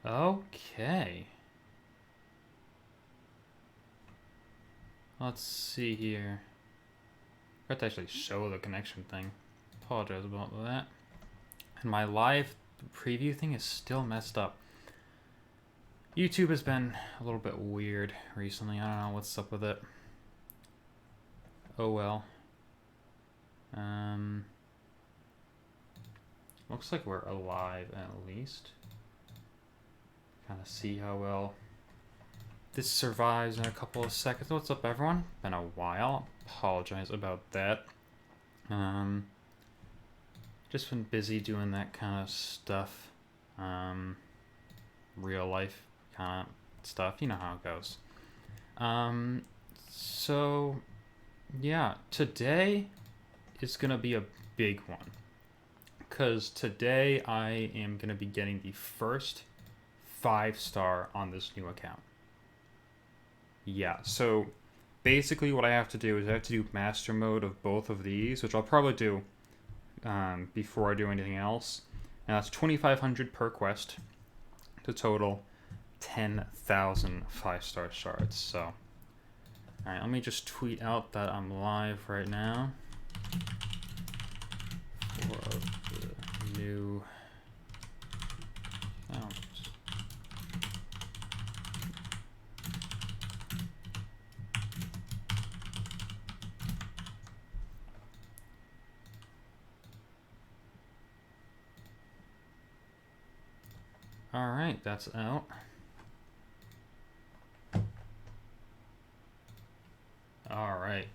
Okay. Let's see here. I have to actually show the connection thing. Apologize about that. And my live preview thing is still messed up. YouTube has been a little bit weird recently. I don't know what's up with it. Oh well. Looks like we're alive at least. Kind of see how well this survives in a couple of seconds. What's up, everyone? Been a while. Apologize about that. Just been busy doing that kind of stuff. Real life kind of stuff. You know how it goes. So yeah, today is gonna be a big one. Because today I am gonna be getting the first 5-star on this new account. Yeah, so basically what I have to do is I have to do master mode of both of these, which I'll probably do before I do anything else. And that's 2,500 per quest to total 10,000 5-star shards. So, alright, let me just tweet out that I'm live right now for the new account. Alright, that's out. Alright.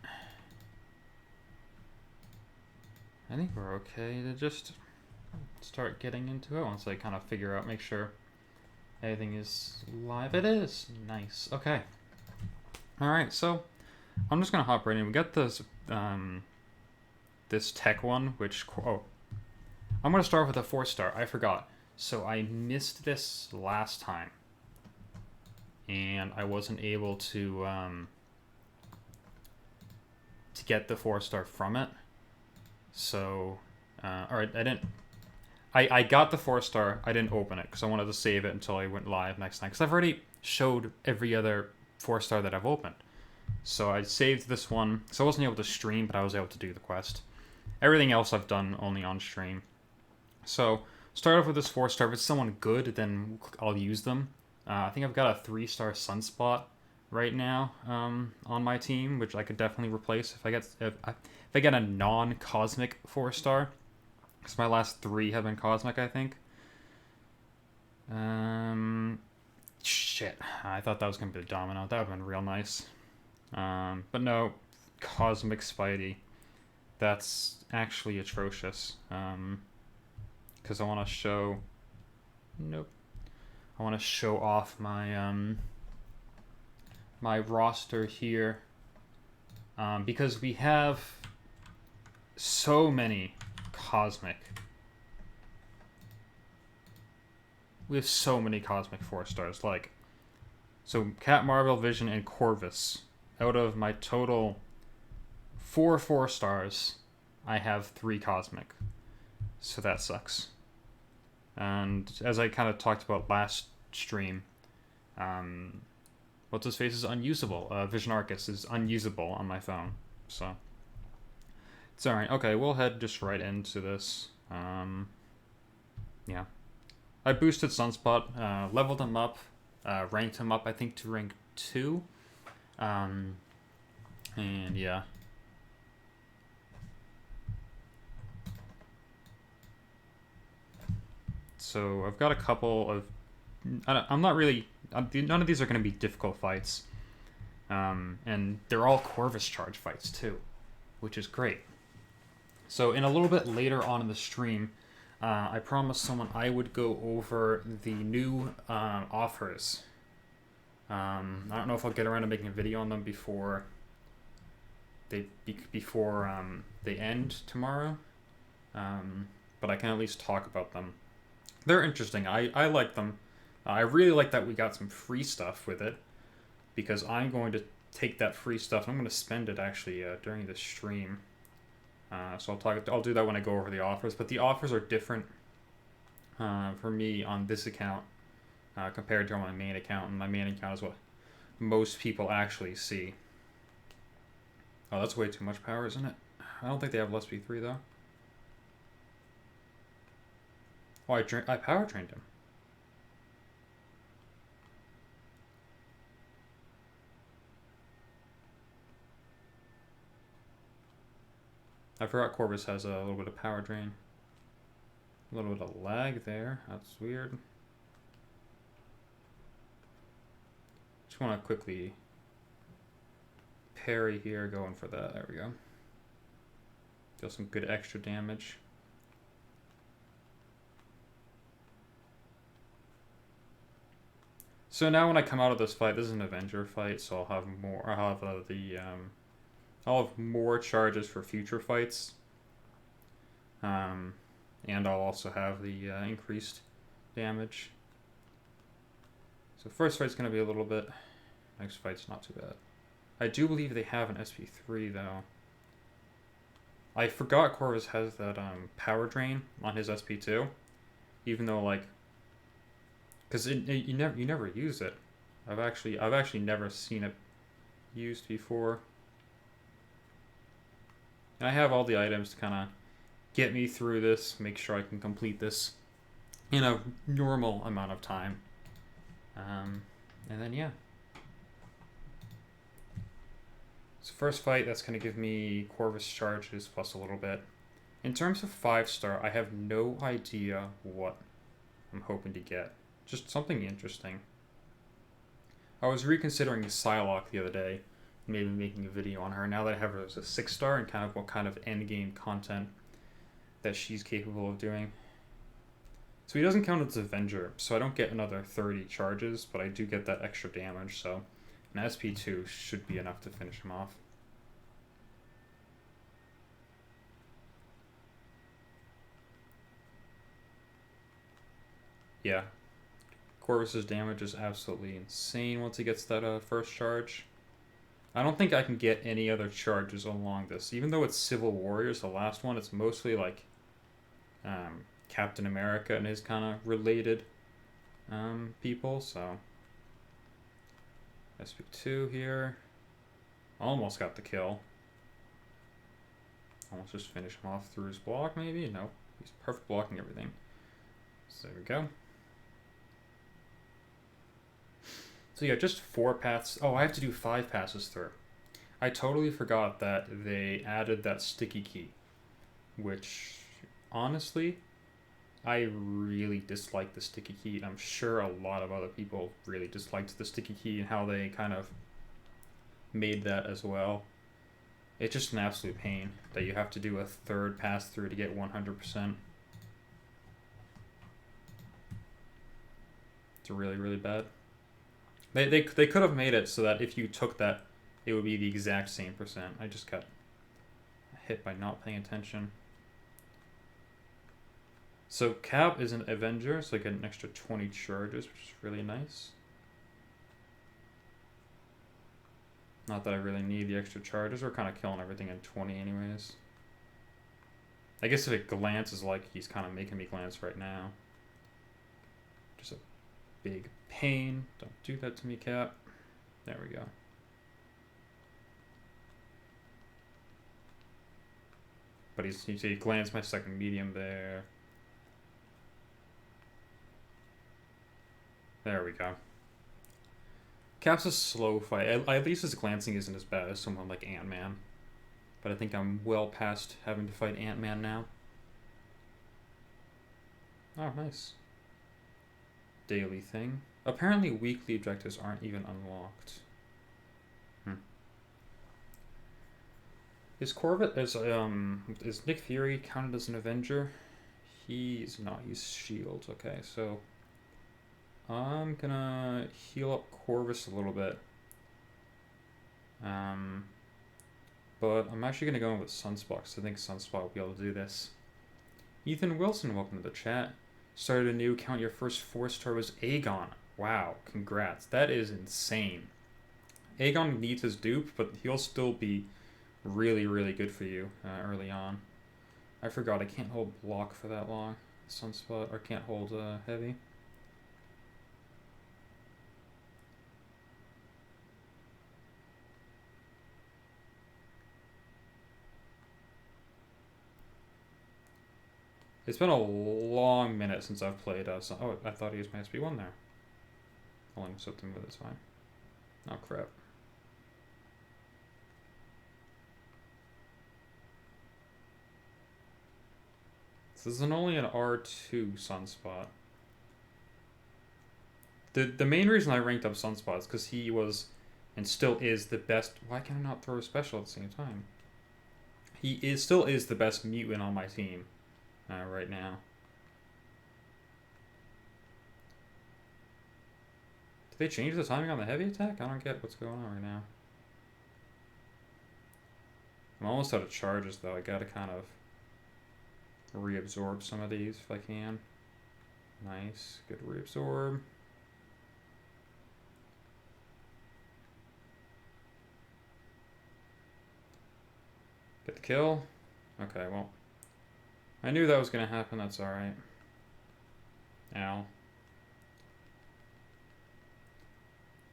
I think we're okay to just start getting into it once I kind of figure out, make sure everything is live. It is. Nice. Okay. Alright, so I'm just going to hop right in. We got this, this tech one, which, oh, I'm going to start with a 4-star. I forgot. So I missed this last time, and I wasn't able to get the 4-star from it. So, alright, I got the 4-star. I didn't open it because I wanted to save it until I went live next time. Because I've already showed every other 4-star that I've opened. So I saved this one. So I wasn't able to stream, but I was able to do the quest. Everything else I've done only on stream. So start off with this 4-star. If it's someone good, then I'll use them. I think I've got a 3-star Sunspot right now on my team, which I could definitely replace if I get a non-cosmic 4-star. Because my last 3 have been cosmic, I think. Shit. I thought that was going to be the Domino. That would have been real nice. But no, cosmic Spidey. That's actually atrocious. Because I want to show... Nope. I want to show off my my roster here. Because we have so many cosmic. We have so many cosmic 4-stars. Like, so Cat Marvel, Vision, and Corvus. Out of my total 4 4-stars, I have 3 cosmic. So that sucks. And as I kind of talked about last stream, what's his face is unusable. Vision Arcus is unusable on my phone. So it's alright. Okay, we'll head just right into this. Yeah. I boosted Sunspot, leveled him up, ranked him up, I think, to rank 2. And yeah. So I've got a couple of... I'm not really... None of these are going to be difficult fights. And they're all Corvus charge fights, too, which is great. So in a little bit later on in the stream, I promised someone I would go over the new offers. I don't know if I'll get around to making a video on them before they end tomorrow, but I can at least talk about them. They're interesting. I like them. I really like that we got some free stuff with it, because I'm going to take that free stuff and I'm going to spend it actually during the stream. So I'll do that when I go over the offers, but the offers are different for me on this account compared to my main account, and my main account is what most people actually see. Oh, that's way too much power, isn't it? I don't think they have less SP3 though. Oh, I power trained him. I forgot Corvus has a little bit of power drain. A little bit of lag there. That's weird. Just want to quickly parry here, going for that. There we go. Deal some good extra damage. So now when I come out of this fight, this is an Avenger fight, so I'll have more. I'll have I'll have more charges for future fights. And I'll also have the increased damage. So first fight's gonna be a little bit. Next fight's not too bad. I do believe they have an SP3 though. I forgot Corvus has that power drain on his SP2, even though like, because you never use it. I've actually never seen it used before. And I have all the items to kind of get me through this, make sure I can complete this in a normal amount of time. And then yeah. So first fight, that's going to give me Corvus charges plus a little bit. In terms of 5-star, I have no idea what I'm hoping to get. Just something interesting. I was reconsidering Psylocke the other day, maybe making a video on her, now that I have her as a 6-star and kind of what kind of endgame content that she's capable of doing. So he doesn't count as Avenger, so I don't get another 30 charges, but I do get that extra damage, so an SP2 should be enough to finish him off. Yeah. Corvus's damage is absolutely insane once he gets that first charge. I don't think I can get any other charges along this. Even though it's Civil Warriors, the last one, it's mostly like Captain America and his kind of related people, so SP2 here. Almost got the kill. Almost just finish him off through his block, maybe? No, he's perfect blocking everything. So there we go. So yeah, just 4 paths. Oh, I have to do 5 passes through. I totally forgot that they added that sticky key, which honestly, I really dislike the sticky key. And I'm sure a lot of other people really disliked the sticky key and how they kind of made that as well. It's just an absolute pain that you have to do a 3rd pass through to get 100%. It's really, really bad. They could have made it so that if you took that, it would be the exact same percent. I just got hit by not paying attention. So Cap is an Avenger, so I get an extra 20 charges, which is really nice. Not that I really need the extra charges. We're kind of killing everything in 20 anyways. I guess if it glances like he's kind of making me glance right now. Just a big pain. Don't do that to me, Cap. There we go. But he glanced my second medium there. There we go. Cap's a slow fight. At least his glancing isn't as bad as someone like Ant-Man. But I think I'm well past having to fight Ant-Man now. Oh, nice. Daily thing. Apparently weekly objectives aren't even unlocked. Is Nick Fury counted as an Avenger? He's not. He's Shield. Okay, so I'm gonna heal up Corvus a little bit. But I'm actually gonna go in with Sunspot, because I think Sunspot will be able to do this. Ethan Wilson, welcome to the chat. Started a new account. Your first 4-star was Aegon. Wow, congrats. That is insane. Aegon needs his dupe, but he'll still be really, really good for you early on. I forgot I can't hold block for that long. Sunspot, or can't hold heavy. It's been a long minute since I've played oh, I thought he was my SP1 there. I'll intercept him with it's fine. Oh, crap. So this is only an R2 Sunspot. The main reason I ranked up Sunspot is because he was, and still is, the best... Why can I not throw a special at the same time? He still is the best mutant on my team right now. Did they change the timing on the heavy attack? I don't get what's going on right now. I'm almost out of charges, though. I gotta kind of reabsorb some of these if I can. Nice. Good reabsorb. Get the kill. Okay, well. I knew that was going to happen. That's alright. Ow.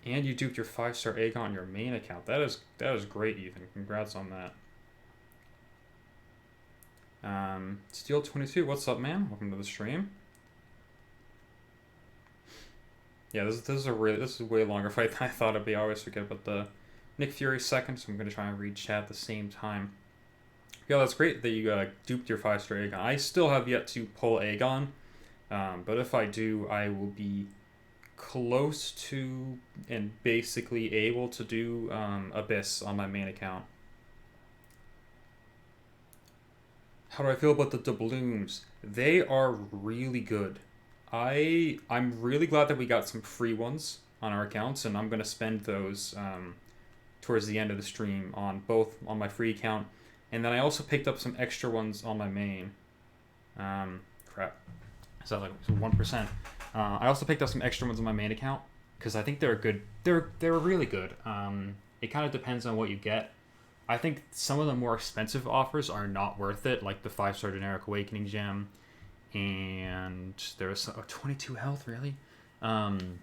And you duped your 5-star Aegon on your main account. That is great, Ethan. Congrats on that. Steel 22, what's up, man? Welcome to the stream. Yeah, this is a way longer fight than I thought it'd be. I always forget about the Nick Fury second, so I'm gonna try and read chat at the same time. Yeah, that's great that you duped your 5-star Aegon. I still have yet to pull Aegon, but if I do, I will be close to and basically able to do Abyss on my main account. How do I feel about the doubloons? They are really good. I'm really glad that we got some free ones on our accounts, and I'm going to spend those towards the end of the stream on both on my free account, and then I also picked up some extra ones on my main. Crap. Sounds like 1%. I also picked up some extra ones on my main account because I think they're good. They're really good. It kind of depends on what you get. I think some of the more expensive offers are not worth it, like the 5-star generic awakening gem, and there's 22 health really, and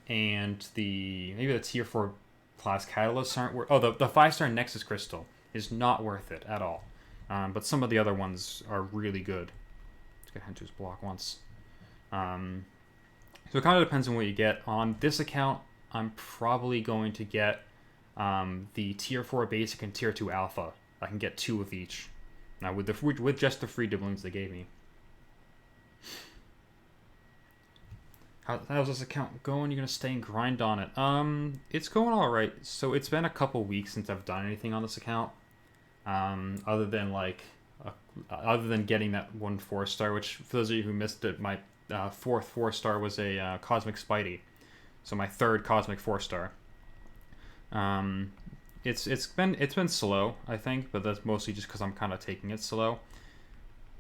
maybe the tier 4 class catalysts aren't worth. Oh, the 5-star Nexus crystal is not worth it at all, but some of the other ones are really good. Let's get Hentu's block once. So it kind of depends on what you get. On this account, I'm probably going to get the tier 4 basic and tier 2 alpha. I can get 2 of each. Now with just the free doubloons they gave me. How's this account going? You're gonna stay and grind on it. It's going all right. So it's been a couple weeks since I've done anything on this account. Other than getting that one 4-star, which for those of you who missed it, my fourth 4-star was a Cosmic Spidey. So my third Cosmic 4-star. It's been slow, I think, but that's mostly just because I'm kind of taking it slow.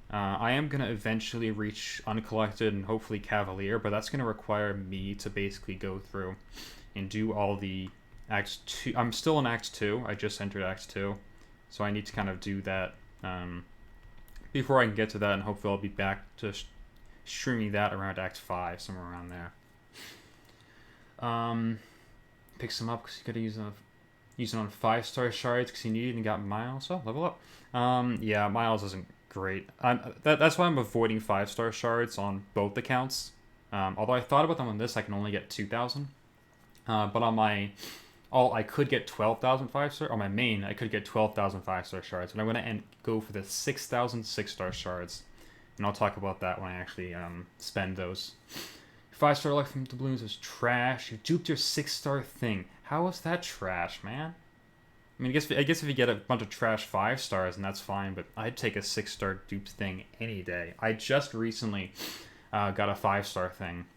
I am gonna eventually reach Uncollected and hopefully Cavalier, but that's gonna require me to basically go through and do all the Acts 2. I'm still in Acts 2. I just entered Acts 2, so I need to kind of do that before I can get to that, and hopefully I'll be back to streaming that around Act 5, somewhere around there. Pick some up because you gotta use it on 5-star shards because you need it and got Miles. So level up. Yeah, Miles isn't great. That's why I'm avoiding 5-star shards on both accounts. Although I thought about them on this, I can only get 2,000. But on my I could get 12,000 5-star. On my main, I could get 12,000 5-star shards. But I'm gonna go for the 6,000 6-star shards, and I'll talk about that when I actually spend those. 5-star luck from Doubloons was trash. You duped your 6-star thing. How was that trash, man? I mean, I guess if you get a bunch of trash 5-stars, and that's fine, but I'd take a 6-star duped thing any day. I just recently got a 5-star thing,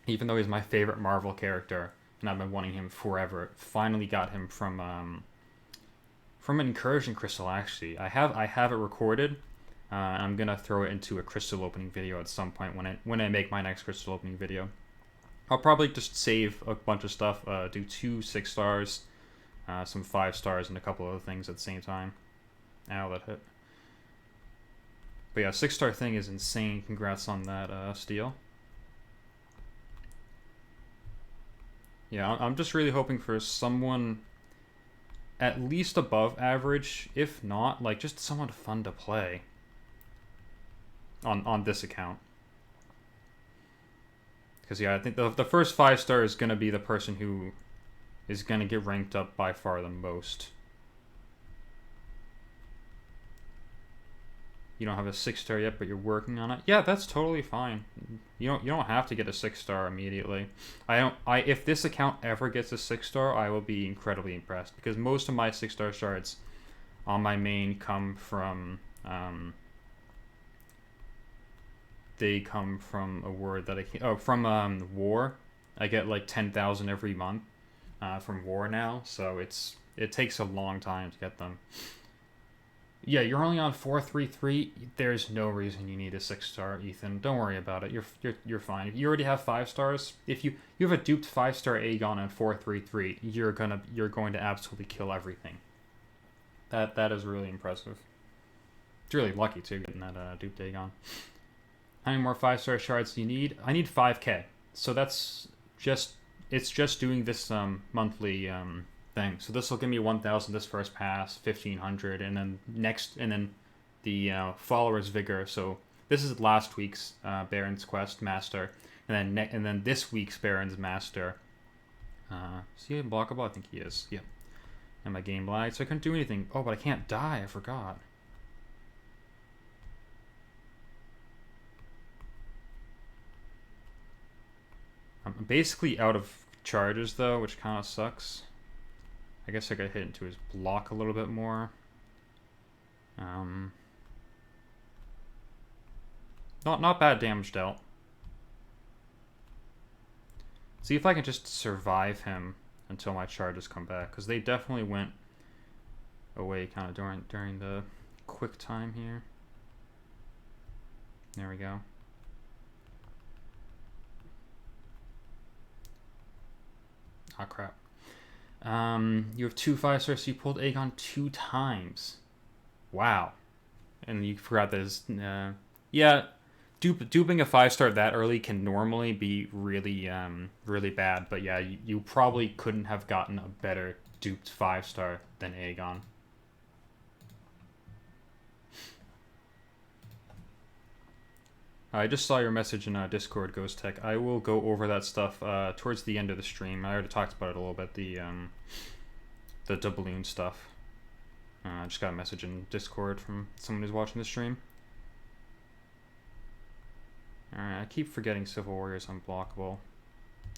even though he's my favorite Marvel character, and I've been wanting him forever. Finally got him from an incursion crystal. Actually, I have it recorded. I'm gonna throw it into a crystal opening video at some point when I make my next crystal opening video. I'll probably just save a bunch of stuff, do 2 6-stars, some 5-stars, and a couple other things at the same time. Ow, that hit. But yeah, 6-star thing is insane. Congrats on that, Steel. Yeah, I'm just really hoping for someone at least above average, if not, like, just someone fun to play. on this account. Because, yeah, I think the first 5-star is going to be the person who is going to get ranked up by far the most. You don't have a 6-star yet, but you're working on it. Yeah, that's totally fine. You don't have to get a 6-star immediately. If this account ever gets a 6-star, I will be incredibly impressed, because most of my 6-star shards on my main come from they come from a word that from war. I get like 10,000 every month from war now, so it takes a long time to get them. Yeah, you're only on 433. There's no reason you need a 6-star, Ethan. Don't worry about it. You're fine. You already have 5 stars. If you have a duped 5-star Aegon and 433, you're going to absolutely kill everything. That is really impressive. It's really lucky too, getting that duped Aegon. How many more 5-star shards do you need? I need 5k. So it's just doing this monthly thing. So this will give me 1,000 this first pass, 1,500, and then the Followers Vigor. So this is last week's Baron's Quest Master, and then this week's Baron's Master. Is he unblockable? I think he is. Yep. And my game lagged, so I couldn't do anything. Oh, but I can't die. I forgot. I'm basically out of charges though, which kind of sucks. I guess I got hit into his block a little bit more. Not bad damage dealt. See if I can just survive him until my charges come back, because they definitely went away kind of during the quick time here. There we go. Ah, crap. You have 2 5-stars, so you pulled Aegon 2 times. Wow. And you forgot this. Yeah, duping a 5-star that early can normally be really, really bad. But yeah, you probably couldn't have gotten a better duped 5-star than Aegon. I just saw your message in Discord, Ghost Tech. I will go over that stuff towards the end of the stream. I already talked about it a little bit, the doubloon stuff. I just got a message in Discord from someone who's watching the stream. Alright, I keep forgetting Civil Warrior's unblockable.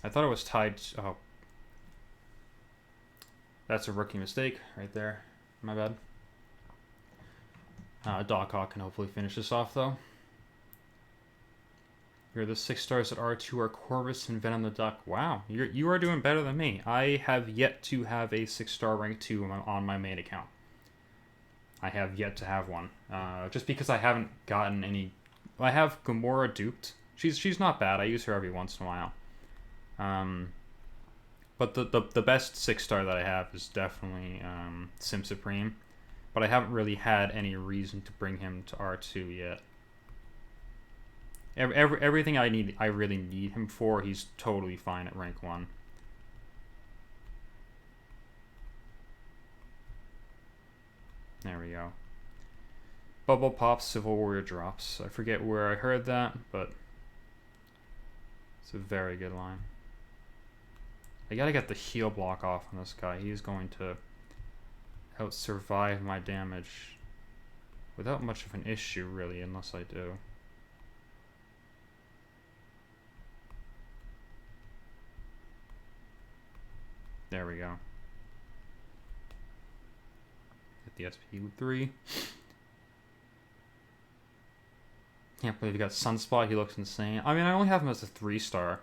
I thought it was tied to... Oh. That's a rookie mistake right there. My bad. Doc Hawk can hopefully finish this off, though. Here, the 6 stars at R2 are Corvus and Venom the Duck. Wow, you are doing better than me. I have yet to have a 6-star rank 2 on my main account. I have yet to have one. Just because I haven't gotten any... I have Gamora duped. She's not bad. I use her every once in a while. But the best 6-star that I have is definitely Sim Supreme. But I haven't really had any reason to bring him to R2 yet. Everything I really need him for, he's totally fine at rank 1. There we go. Bubble pops, Civil Warrior drops. I forget where I heard that, but it's a very good line. I gotta get the heal block off on this guy. He's going to out-survive my damage without much of an issue, really, unless I do. There we go. Get the SP3. Can't believe he got Sunspot. He looks insane. I mean, I only have him as a 3-star.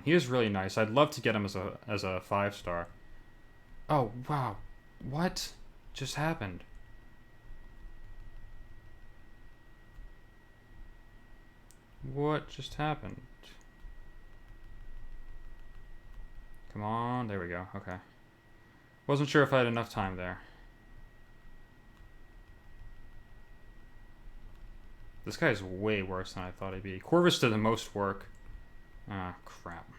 He is really nice. I'd love to get him as a 5-star. Oh, wow. What just happened? What just happened? Come on, there we go, okay. Wasn't sure if I had enough time there. This guy's way worse than I thought he'd be. Corvus did the most work. Ah, crap.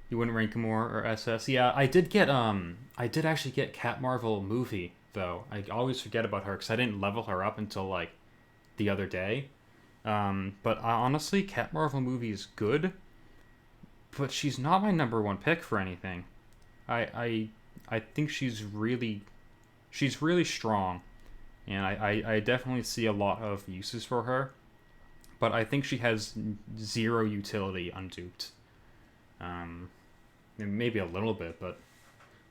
You wouldn't rank more or SS? Yeah, I did actually get Cat Marvel movie, though. I always forget about her, because I didn't level her up until, like, the other day. But honestly, Cat Marvel movie is good, but she's not my number one pick for anything. I think she's really strong, and I definitely see a lot of uses for her. But I think she has zero utility unduped. Maybe a little bit, but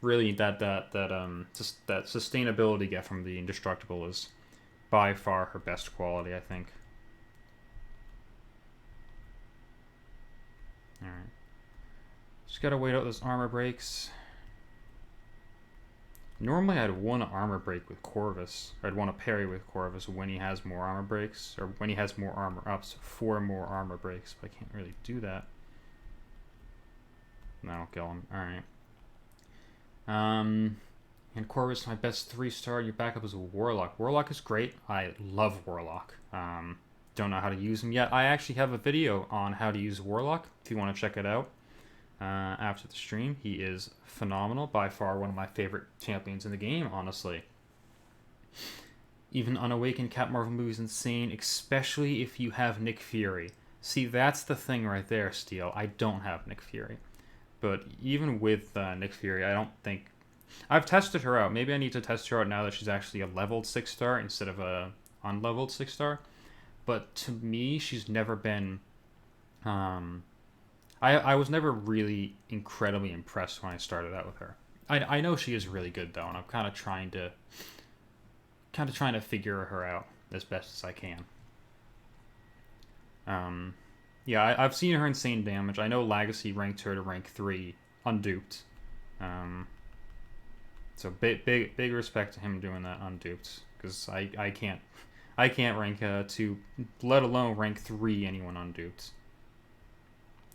really just that sustainability get from the indestructible is by far her best quality, I think. Alright. Just gotta wait out those armor breaks. Normally I'd want to armor break with Corvus, or I'd want to parry with Corvus when he has more armor breaks, or when he has more armor ups for more armor breaks, but I can't really do that. That'll kill him. Alright. And Corvus, my best 3-star. Your backup is a Warlock. Warlock is great. I love Warlock. Don't know how to use him yet. I actually have a video on how to use Warlock, if you want to check it out. After the stream. He is phenomenal. By far one of my favorite champions in the game, honestly. Even Unawakened Cat Marvel movie is insane, especially if you have Nick Fury. See, that's the thing right there, Steel. I don't have Nick Fury. But even with Nick Fury, I don't think... I've tested her out. Maybe I need to test her out now that she's actually a leveled 6-star instead of a unleveled 6-star. But to me, she's never been... I was never really incredibly impressed when I started out with her. I know she is really good though, and I'm kind of trying to figure her out as best as I can. Yeah, I've seen her insane damage. I know Legacy ranked her to rank 3 unduped. So big respect to him doing that unduped, because I can't rank 2, let alone rank 3 anyone unduped.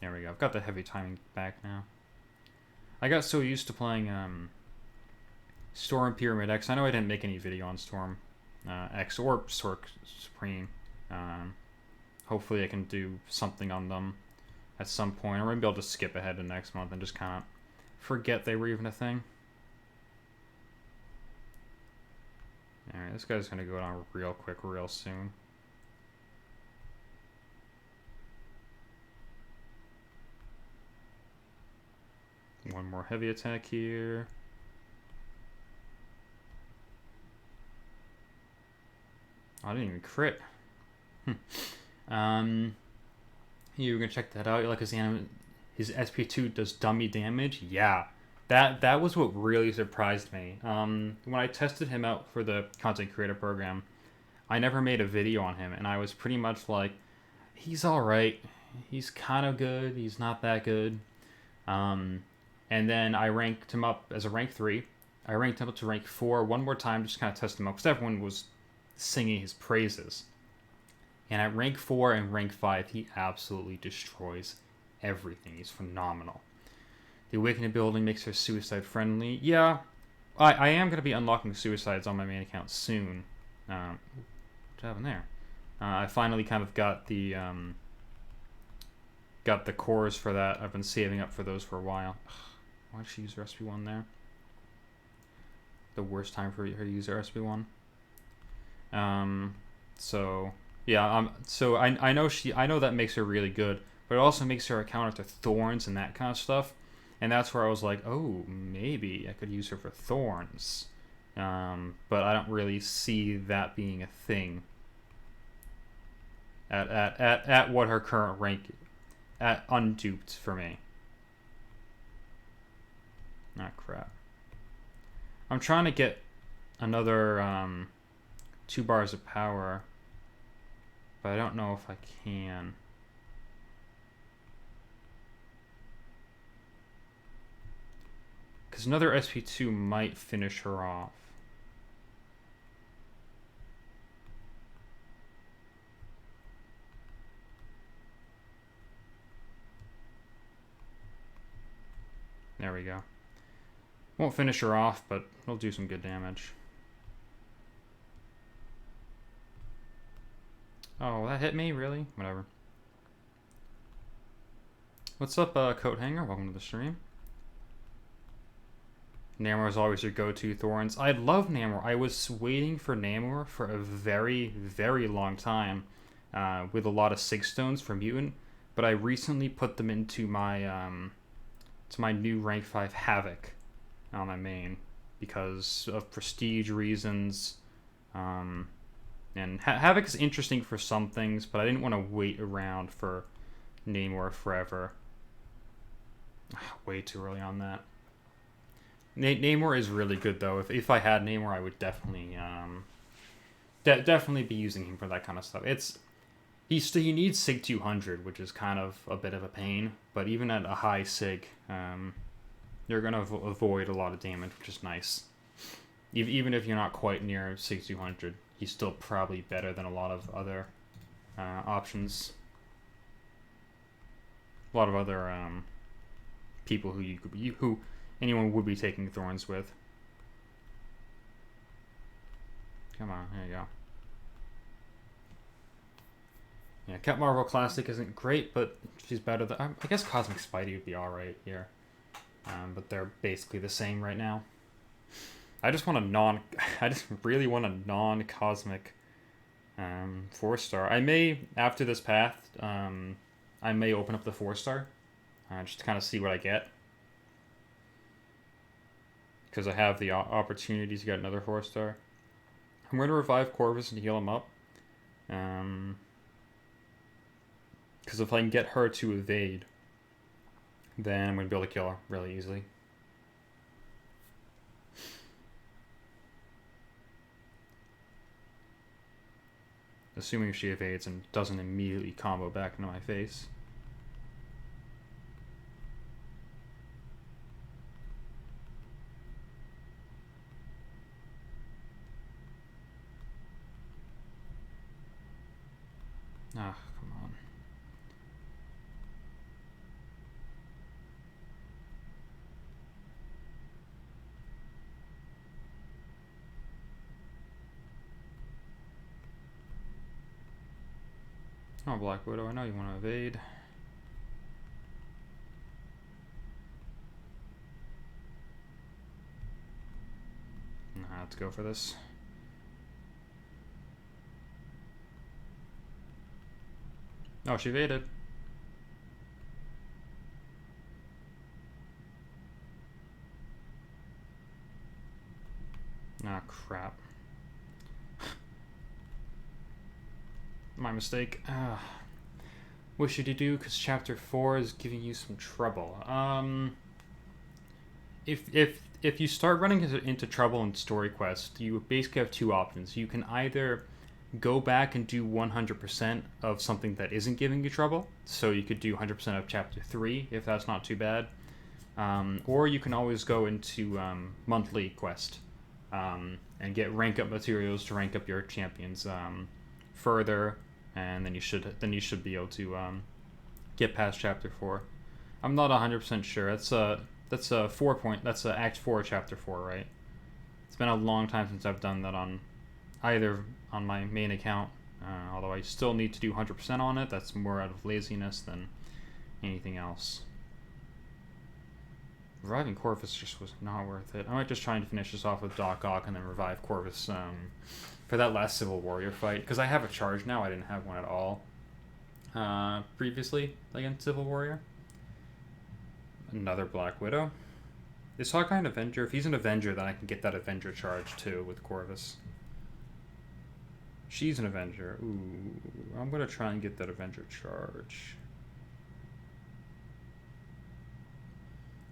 There we go. I've got the heavy timing back now. I got so used to playing Storm Pyramid X. I know I didn't make any video on Storm X or Sork Supreme. Hopefully I can do something on them at some point. Or maybe I'll just skip ahead to next month and just kind of forget they were even a thing. Alright, this guy's going to go down real quick, real soon. One more heavy attack here. I didn't even crit. You're gonna check that out. You like his SP2 does dummy damage? Yeah. That was what really surprised me. When I tested him out for the content creator program, I never made a video on him, and I was pretty much like, he's alright. He's kind of good. He's not that good. And then I ranked him up as a rank 3. I ranked him up to rank 4 one more time, just kind of test him out, because everyone was singing his praises. And at rank 4 and rank 5, he absolutely destroys everything. He's phenomenal. The Awakening ability makes her suicide friendly. Yeah, I am going to be unlocking suicides on my main account soon. What happened there? I finally kind of got the cores for that. I've been saving up for those for a while. Why did she use her SP1 there? The worst time for her to use her SP1. So yeah, so I know that makes her really good, but it also makes her a counter to thorns and that kind of stuff. And that's where I was like, oh, maybe I could use her for thorns. But I don't really see that being a thing at what her current rank at unduped for me. Ah, crap. I'm trying to get another 2 bars of power, but I don't know if I can. Because another SP2 might finish her off. There we go. Won't finish her off, but it'll do some good damage. Oh, that hit me? Really? Whatever. What's up, Coat Hanger? Welcome to the stream. Namor is always your go-to Thorns. I love Namor. I was waiting for Namor for a very, very long time with a lot of Sig Stones for Mutant, but I recently put them into my to my new rank 5 Havoc on my main because of prestige reasons. And Havoc is interesting for some things, but I didn't want to wait around for Namor forever. Way too early on that. Namor is really good though. If I had Namor, I would definitely definitely be using him for that kind of stuff. He needs Sig 200, which is kind of a bit of a pain. But even at a high Sig, you're gonna avoid a lot of damage, which is nice. Even if you're not quite near Sig 200, he's still probably better than a lot of other options. A lot of other people who anyone would be taking Thorns with. Come on, there you go. Yeah, Captain Marvel Classic isn't great, but she's better than... I guess Cosmic Spidey would be alright here. But they're basically the same right now. I just really want a non-cosmic 4-star. I may, after this path, I may open up the 4-star. Just to kind of see what I get. Because I have the opportunity to get another 4-star. I'm going to revive Corvus and heal him up. Because if I can get her to evade, then I'm going to be able to kill her really easily. Assuming she evades and doesn't immediately combo back into my face. Ah, come on. Oh, Black Widow, I know you want to evade. Nah, let's go for this. Oh, she evaded. Ah, crap. My mistake. Wish you to do, because chapter 4 is giving you some trouble. If you start running into trouble in story quest, you basically have two options. You can either go back and do 100% of something that isn't giving you trouble, so you could do 100% of chapter 3 if that's not too bad, or you can always go into monthly quest and get rank up materials to rank up your champions further, and then you should be able to get past chapter 4. I'm not 100% sure. That's a 4 point. That's a Act 4, Chapter 4, right? It's been a long time since I've done that on either on my main account. Although I still need to do 100% on it. That's more out of laziness than anything else. Reviving Corvus just was not worth it. I might just try and finish this off with Doc Ock and then revive Corvus for that last Civil Warrior fight. Because I have a charge now. I didn't have one at all previously against Civil Warrior. Another Black Widow. Is Hawkeye an Avenger? If he's an Avenger, then I can get that Avenger charge too with Corvus. She's an Avenger. Ooh, I'm going to try and get that Avenger charge.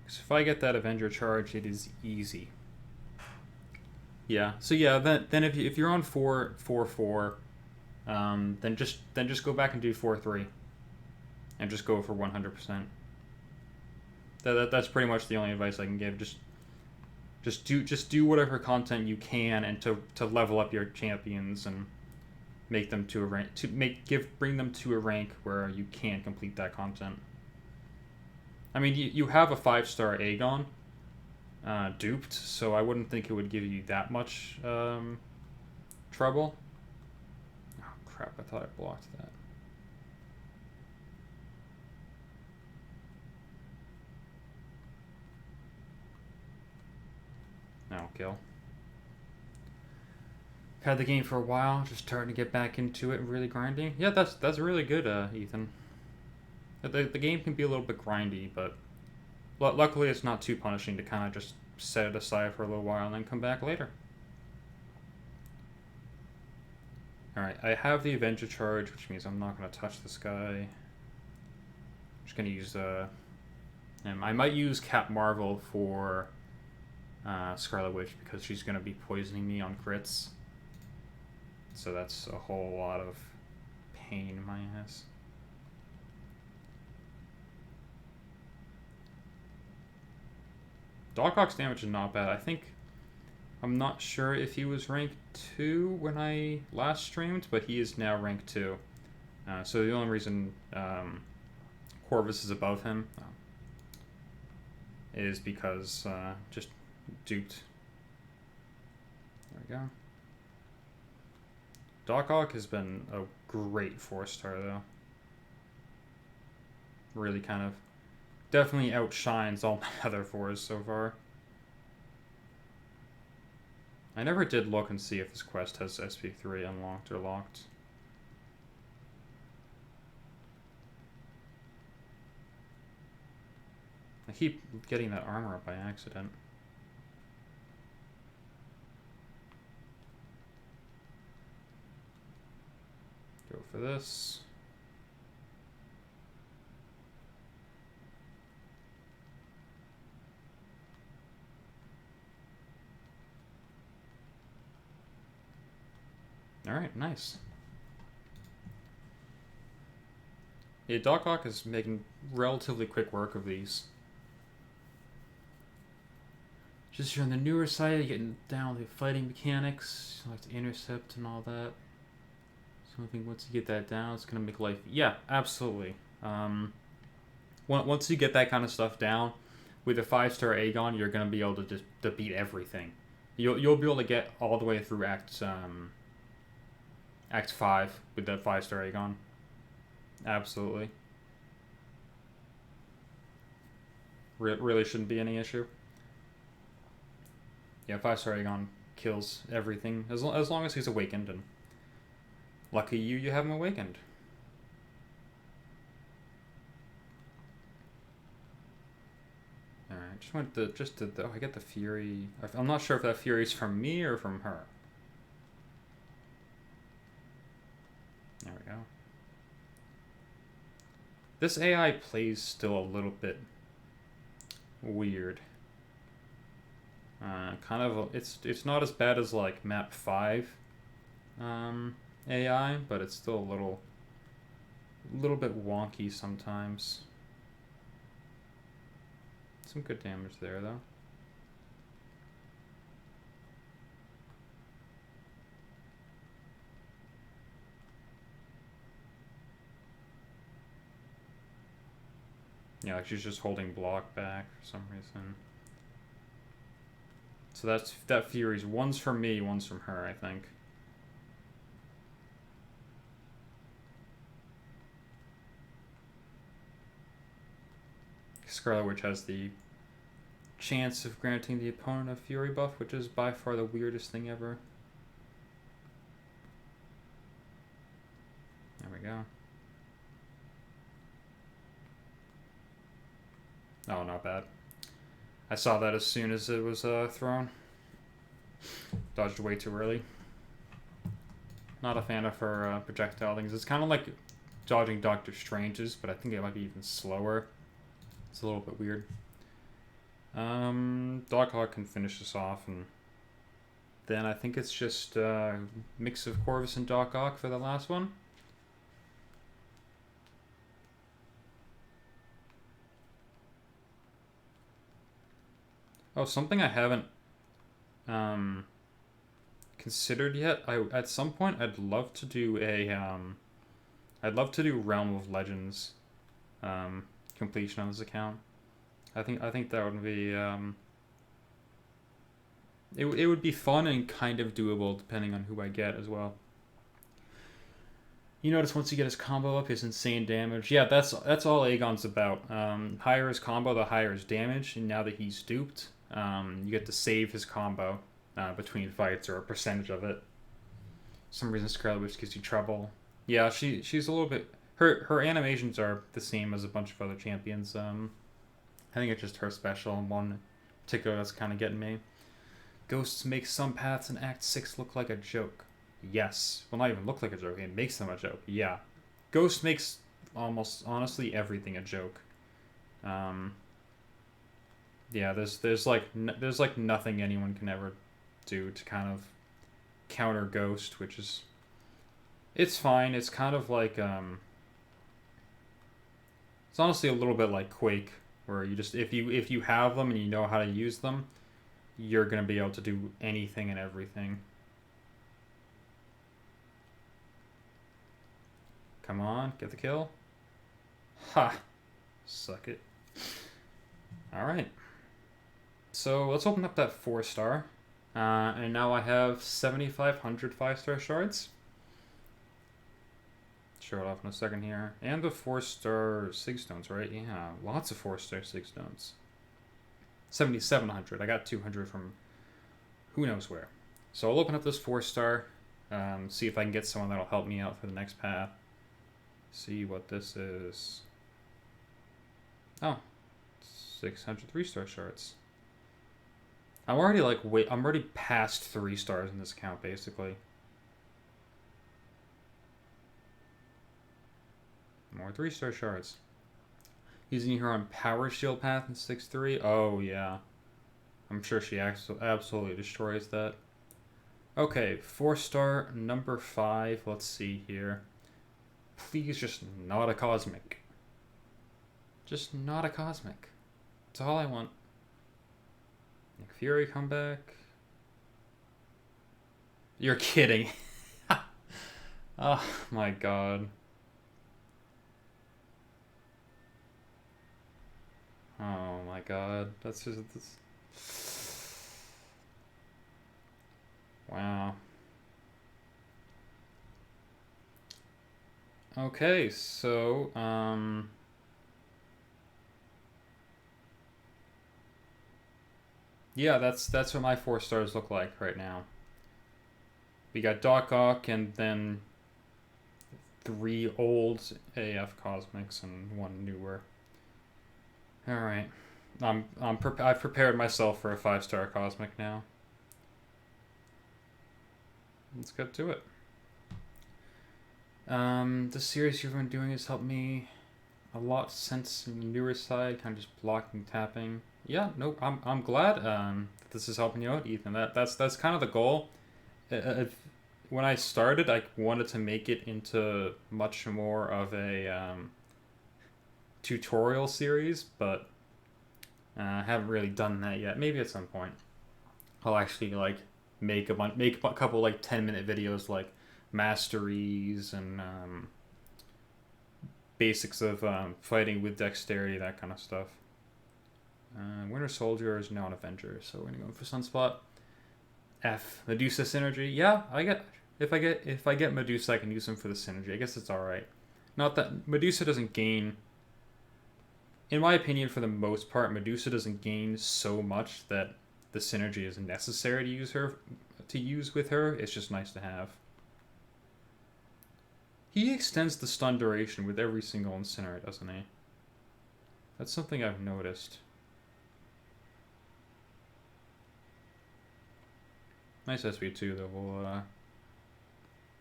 Because if I get that Avenger charge, it is easy. Yeah. So yeah, then if you're on 4-4, then just go back and do 4-3, and just go for 100%. That's pretty much the only advice I can give. Just do whatever content you can, and to level up your champions and make them to a rank bring them to a rank where you can complete that content. I mean, you have a 5-star Aegon duped, so I wouldn't think it would give you that much trouble. Oh crap! I thought I blocked that. No, kill. Had the game for a while, just starting to get back into it, really grinding. Yeah, that's really good, Ethan. The game can be a little bit grindy, but luckily it's not too punishing to kind of just set it aside for a little while and then come back later. Alright, I have the Avenger charge, which means I'm not going to touch this guy. I'm just going to use I might use Cap Marvel for Scarlet Witch because she's going to be poisoning me on crits. So that's a whole lot of pain in my ass. Doc Ock's damage is not bad. I'm not sure if he was rank 2 when I last streamed, but he is now rank 2. So the only reason Corvus is above him is because just duped. There we go. Doc Ock has been a great 4-star though. Really kind of definitely outshines all my other 4s so far. I never did look and see if this quest has SP3 unlocked or locked. I keep getting that armor up by accident. Go for this. Alright, nice. Yeah, Doc Ock is making relatively quick work of these. Just you're on the newer side, you're getting down with the fighting mechanics, you like to intercept and all that. So I think once you get that down, it's going to make life... Yeah, absolutely. Once you get that kind of stuff down, with a 5-star Aegon, you're going to be able to just beat everything. You'll be able to get all the way through Act 5 with that 5-star Aegon. Absolutely. Really shouldn't be any issue. Yeah, 5-star Aegon kills everything as long as he's awakened, and lucky you have him awakened. Alright, oh, I get the Fury. I'm not sure if that Fury's from me or from her. There we go. This AI plays still a little bit weird. It's not as bad as like map 5 AI, but it's still a little bit wonky sometimes. Some good damage there though. Yeah, like she's just holding block back for some reason. So that Fury's one's from me, one's from her, I think. Scarlet Witch has the chance of granting the opponent a Fury buff, which is by far the weirdest thing ever. There we go. Oh, not bad. I saw that as soon as it was thrown. Dodged way too early. Not a fan of her projectile things. It's kind of like dodging Doctor Strange's, but I think it might be even slower. It's a little bit weird. Doc Ock can finish this off, and then I think it's just a mix of Corvus and Doc Ock for the last one. Oh, something I haven't considered yet. At some point I'd love to do Realm of Legends completion on this account. I think that would be it would be fun and kind of doable depending on who I get as well. You notice once you get his combo up, his insane damage. Yeah, that's all Aegon's about. Higher his combo, the higher his damage, and now that he's duped, you get to save his combo between fights, or a percentage of it. For some reason Scarlet Witch gives you trouble. Yeah, she's a little bit... Her animations are the same as a bunch of other champions. I think it's just her special, and one particular that's kind of getting me. Ghosts make some paths in Act 6 look like a joke. Yes. Well, not even look like a joke. It makes them a joke. Yeah. Ghost makes almost, honestly, everything a joke. Yeah, there's like nothing anyone can ever do to kind of counter Ghost, which is... It's fine. It's kind of like... It's honestly a little bit like Quake, where you just... If you have them and you know how to use them, you're going to be able to do anything and everything. Come on, get the kill. Ha! Suck it. Alright. So let's open up that 4-star. And now I have 7,500 5-star shards. Show it off in a second here. And the 4-star Sig Stones, right? Yeah, lots of 4-star Sig Stones. 7,700. I got 200 from who knows where. So I'll open up this 4-star, see if I can get someone that'll help me out for the next path. See what this is. Oh, 600 3-star shards. I'm already I'm already past 3 stars in this account, basically. More 3-star shards. Using her on Power Shield path in 6-3. Oh, yeah. I'm sure she absolutely destroys that. Okay, 4-star number 5. Let's see here. Please just not a Cosmic. Just not a Cosmic. That's all I want. Nick Fury comeback. You're kidding. Oh my god. Oh my god. That's just... Wow. Okay, so, yeah, that's what my 4 stars look like right now. We got Doc Ock and then 3 old AF Cosmics and 1 newer. Alright. I've prepared myself for a 5-star Cosmic now. Let's get to it. The series you've been doing has helped me a lot since the newer side, kind of just blocking, tapping. Yeah, nope. I'm glad that this is helping you out, Ethan. That's kind of the goal. When I started, I wanted to make it into much more of a tutorial series, but I haven't really done that yet. Maybe at some point I'll actually like make a couple like 10-minute videos, like masteries and basics of fighting with dexterity, that kind of stuff. Winter Soldier is now an Avenger, so we're gonna go for Sunspot. F, Medusa synergy. Yeah, if I get Medusa, I can use him for the synergy. I guess it's all right. Not that Medusa doesn't gain. In my opinion, for the most part, Medusa doesn't gain so much that the synergy is necessary to use with her. It's just nice to have. He extends the stun duration with every single Incinerate, doesn't he? That's something I've noticed. Nice SV2 though. We'll,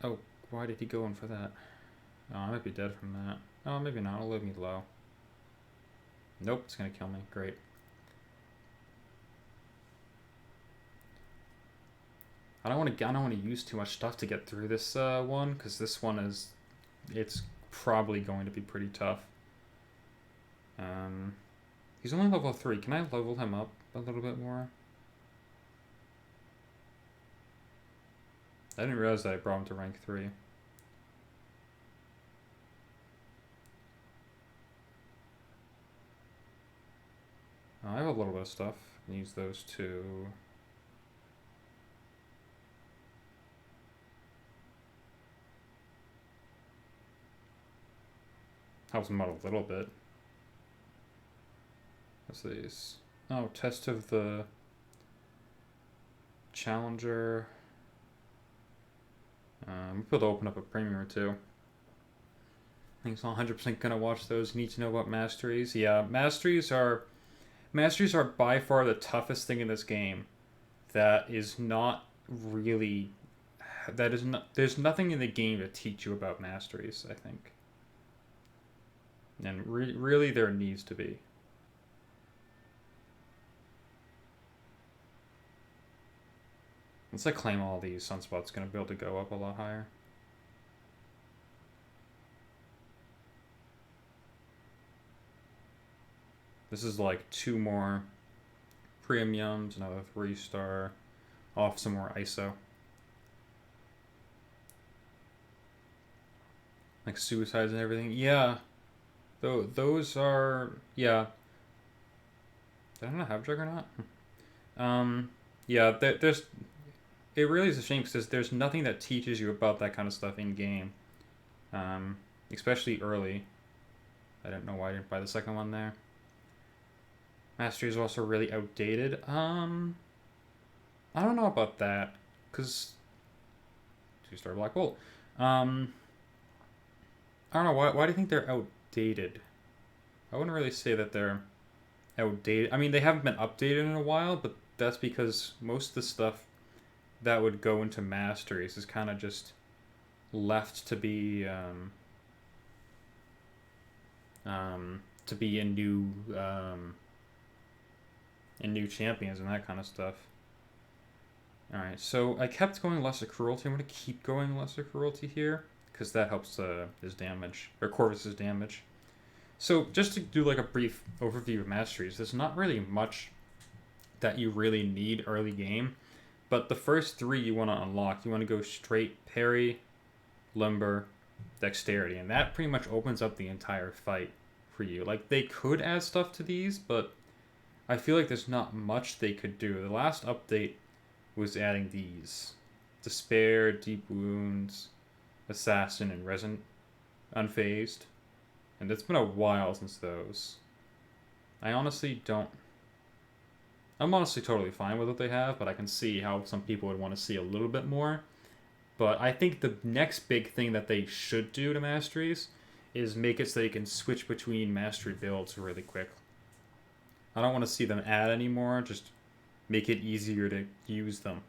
oh, why did he go in for that? Oh, I might be dead from that. Oh, maybe not. It'll leave me low. Nope, it's gonna kill me. Great. I don't want to use too much stuff to get through this one, because this one it's probably going to be pretty tough. He's only level 3. Can I level him up a little bit more? I didn't realize that I brought him to rank 3. I have a little bit of stuff. I can use those two. Helps him out a little bit. What's these? Oh, test of the Challenger. We'll be able to open up a premium or two. I think it's not 100% gonna watch those. Need to know about masteries. Yeah, masteries are by far the toughest thing in this game. That is not really. That is not. There's nothing in the game to teach you about masteries, I think. And really, there needs to be. Once I claim all these, Sunspot's going to be able to go up a lot higher. This is like 2 more premiums, another 3-star, off some more ISO. Like suicides and everything. Yeah. Those are... Yeah. Did I not have Juggernaut? Yeah, there's... It really is a shame because there's nothing that teaches you about that kind of stuff in game. Especially early. I don't know why I didn't buy the second one there. Mastery is also really outdated. I don't know about that. Because... 2-star Black Bolt. I don't know, why do you think they're outdated? I wouldn't really say that they're outdated. I mean, they haven't been updated in a while, but that's because most of the stuff that would go into masteries is kind of just left to be in new champions and that kind of stuff. Alright, so I kept going lesser cruelty. I'm going to keep going lesser cruelty here, because that helps his damage, or Corvus's damage. So just to do like a brief overview of masteries, there's not really much that you really need early game, but the first 3 you want to unlock. You want to go straight parry, limber, dexterity, and that pretty much opens up the entire fight for you. Like, they could add stuff to these, but I feel like there's not much they could do. The last update was adding these: Despair, Deep Wounds, Assassin, and Resin Unfazed. And it's been a while since those. I'm honestly totally fine with what they have, but I can see how some people would want to see a little bit more. But I think the next big thing that they should do to masteries is make it so you can switch between mastery builds really quick. I don't want to see them add anymore, just make it easier to use them.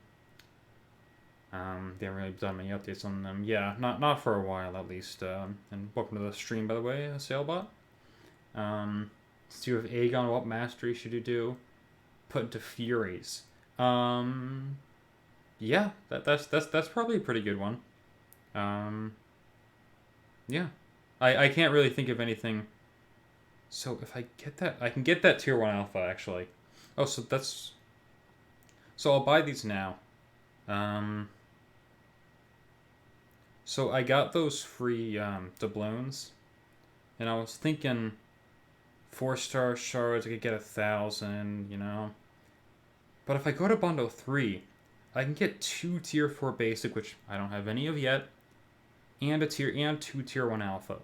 They haven't really done many updates on them. Yeah, not for a while at least. And welcome to the stream, by the way, Sailbot. So you have Aegon. What mastery should you do? Put into Furies. Yeah, that's probably a pretty good one. Yeah, I can't really think of anything. So if I get that, I can get that tier 1 alpha actually. Oh, so I'll buy these now. So I got those free doubloons, and I was thinking 4-star shards I could get 1,000, you know. But if I go to bundle 3, I can get 2 tier 4 basic, which I don't have any of yet, and 2 tier 1 alpha,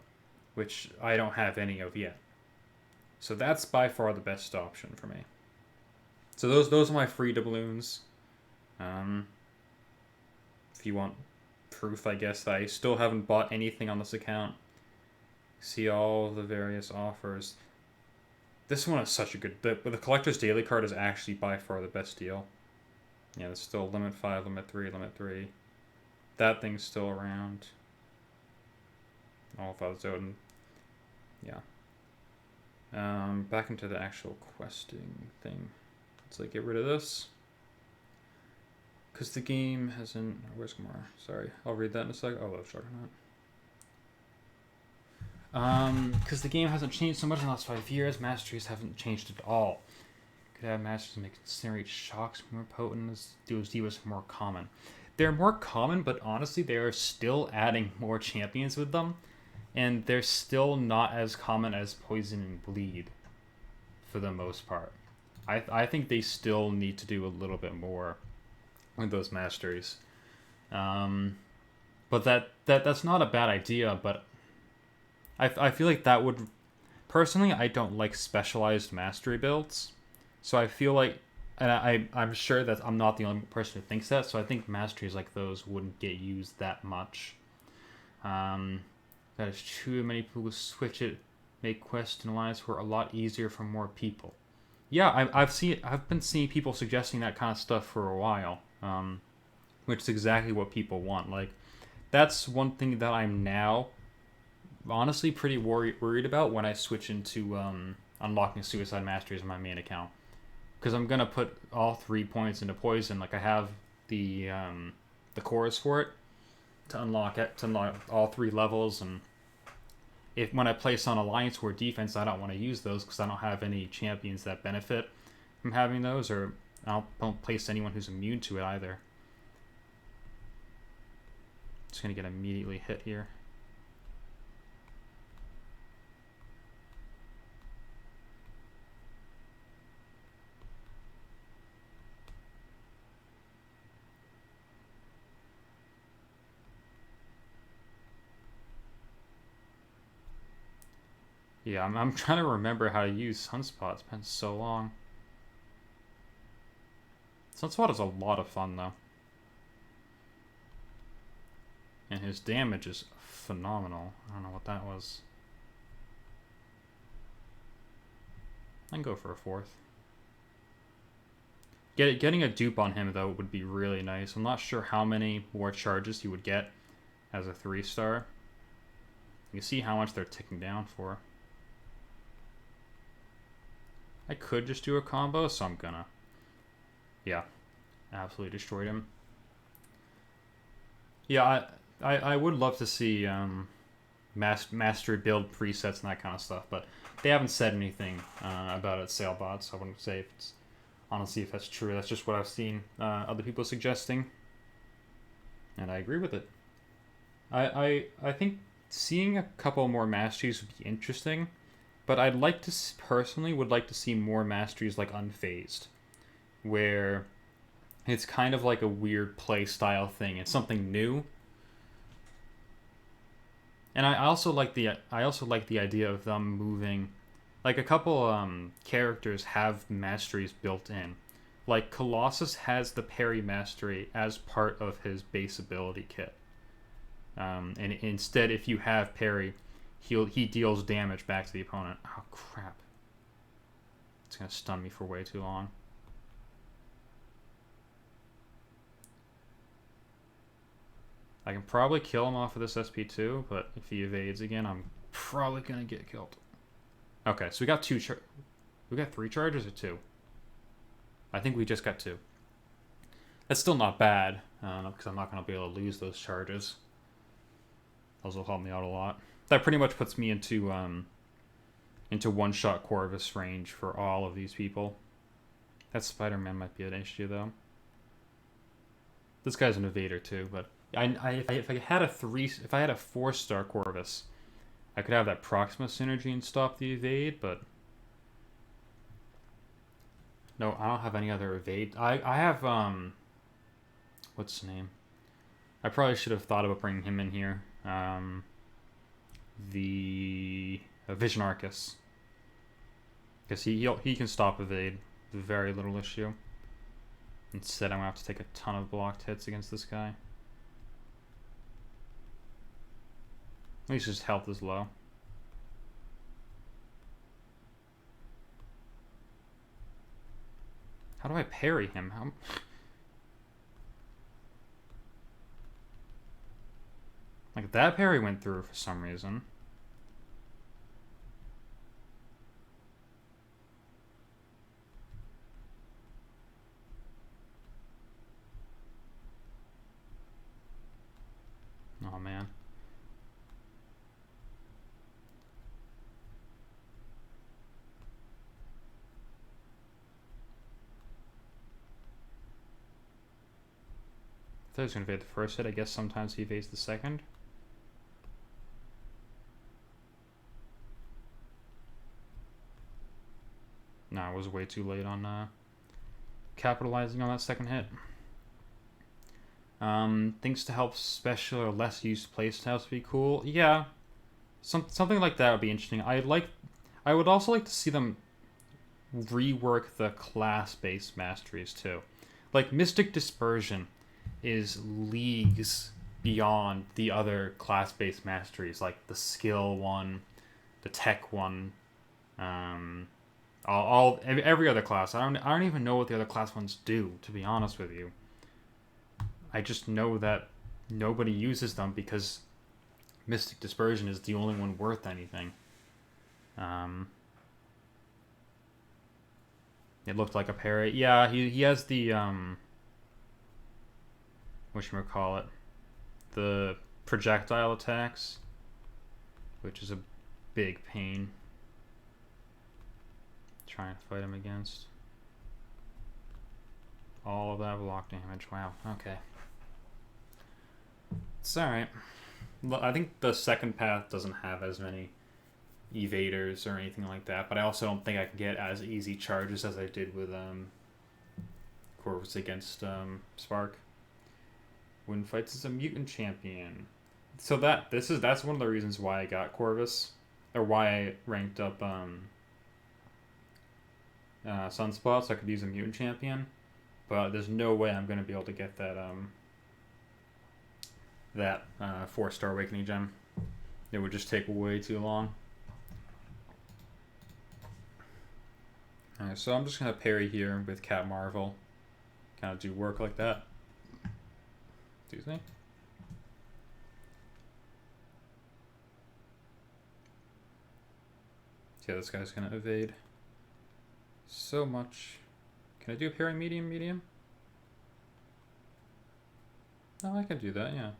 which I don't have any of yet. So that's by far the best option for me. So those are my free doubloons. If you want proof, I guess, that I still haven't bought anything on this account. See all the various offers. This one is such a good... The Collector's Daily card is actually by far the best deal. Yeah, there's still Limit 5, Limit 3, Limit 3. That thing's still around. All of Odin. Yeah. Back into the actual questing thing. Let's like get rid of this. Because the game hasn't... Where's Gamora? Sorry. I'll read that in a sec. Oh, that's Juggernaut. Because the game hasn't changed so much in the last 5 years. Masteries haven't changed at all. Could add masteries to make incinerate shocks more potent as those divas more common. They're more common, but honestly, they are still adding more champions with them. And they're still not as common as Poison and Bleed, for the most part. I think they still need to do a little bit more with those masteries. But that's not a bad idea, but I feel like that would... Personally, I don't like specialized mastery builds. So I feel like and I'm sure that I'm not the only person who thinks that. So I think masteries like those wouldn't get used that much. That is true. Many people who switch it make quests and alliance work a lot easier for more people. Yeah, I've been seeing people suggesting that kind of stuff for a while, which is exactly what people want. Like, that's one thing that I'm now honestly pretty worried about when I switch into unlocking suicide masteries in my main account, because I'm gonna put all 3 points into poison. Like, I have the cores for it to unlock all 3 levels, and if when I place on alliance war defense, I don't want to use those because I don't have any champions that benefit from having those, or I don't place anyone who's immune to it either. Just gonna get immediately hit here. Yeah, I'm trying to remember how to use Sunspot. It's been so long. Sunspot is a lot of fun, though. And his damage is phenomenal. I don't know what that was. I can go for a 4th. Getting a dupe on him, though, would be really nice. I'm not sure how many more charges you would get as a 3-star. You can see how much they're ticking down for. I could just do a combo, so I'm gonna. Yeah, absolutely destroyed him. Yeah, I would love to see mastery build presets and that kind of stuff, but they haven't said anything about it, Sailbot, so I wouldn't say if it's, honestly, if that's true. That's just what I've seen other people suggesting, and I agree with it. I think seeing a couple more masteries would be interesting, but I'd like to personally would like to see more masteries like unfazed, where it's kind of like a weird play style thing. It's something new. And I also like the idea of them moving, like a couple characters have masteries built in. Like Colossus has the parry mastery as part of his base ability kit. And instead, if you have parry, he deals damage back to the opponent. Oh crap! It's gonna stun me for way too long. I can probably kill him off of this SP2, but if he evades again, I'm probably gonna get killed. Okay, so we got we got 3 charges or 2? I think we just got 2. That's still not bad, because I'm not gonna be able to lose those charges. Those will help me out a lot. That pretty much puts me into one-shot Corvus range for all of these people. That Spider-Man might be an issue, though. This guy's an evader too, but if I had a 4-star Corvus, I could have that Proxima synergy and stop the evade, but no, I don't have any other evade. I have what's his name? I probably should have thought about bringing him in here. The Vision Arcus, because he can stop evade with very little issue. Instead, I'm gonna have to take a ton of blocked hits against this guy. At least his health is low. How do I parry him? Like, that parry went through for some reason. Oh man. I thought he was going to evade the first hit. I guess sometimes he evades the second. No, I was way too late on capitalizing on that second hit. Things to help special or less used playstyles to be cool. Yeah, something like that would be interesting. I would also like to see them rework the class-based masteries too. Like Mystic Dispersion is leagues beyond the other class-based masteries, like the skill one, the tech one, every other class. I don't even know what the other class ones do, to be honest with you. I just know that nobody uses them because Mystic Dispersion is the only one worth anything. It looked like a parry. Yeah, he has the whatchamacallit, the projectile attacks, which is a big pain trying to fight him against. All of that block damage. Wow. Okay. It's alright. I think the second path doesn't have as many evaders or anything like that, but I also don't think I can get as easy charges as I did with Corvus against Spark. When fights as a mutant champion. So that's one of the reasons why I got Corvus, or why I ranked up Sunspot, so I could use a mutant champion. But there's no way I'm going to be able to get that 4-star Awakening Gem. It would just take way too long. Alright, so I'm just going to parry here with Cat Marvel. Kind of do work like that. Excuse me. Yeah, this guy's going to evade so much. Can I do a parry medium? Oh, I can do that, yeah.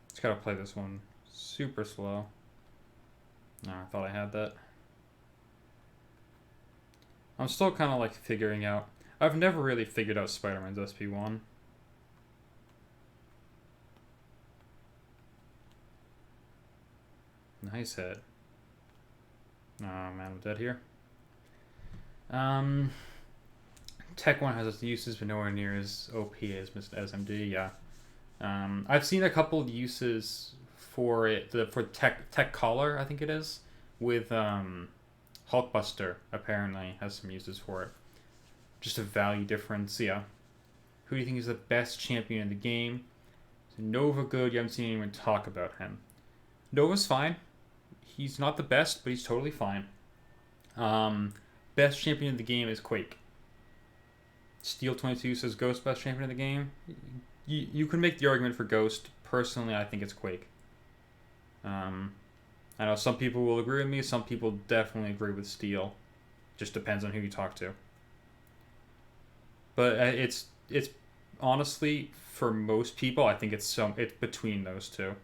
Just gotta play this one super slow. No, I thought I had that. I'm still kind of like figuring out. I've never really figured out Spider-Man's SP1. Nice head. Oh man, I'm dead here. Tech 1 has its uses, but nowhere near as OP as MD. Yeah. I've seen a couple of uses for it. For Tech Collar, I think it is, with Hulkbuster. Apparently has some uses for it. Just a value difference. Yeah. Who do you think is the best champion in the game? Nova good. You haven't seen anyone talk about him. Nova's fine. He's not the best, but he's totally fine. Best champion in the game is Quake. Steel22 says Ghost best champion in the game. You can make the argument for Ghost. Personally, I think it's Quake. I know some people will agree with me. Some people definitely agree with Steel. Just depends on who you talk to. But it's honestly, for most people, I think it's between those two.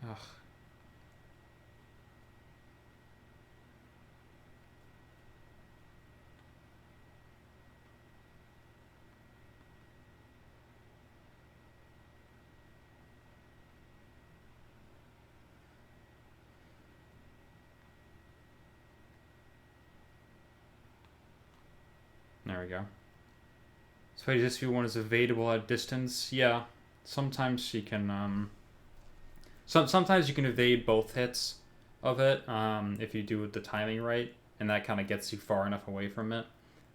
Ugh. There we go. So this one is evadable at distance. Yeah, sometimes she can. Sometimes you can evade both hits of it if you do the timing right, and that kind of gets you far enough away from it.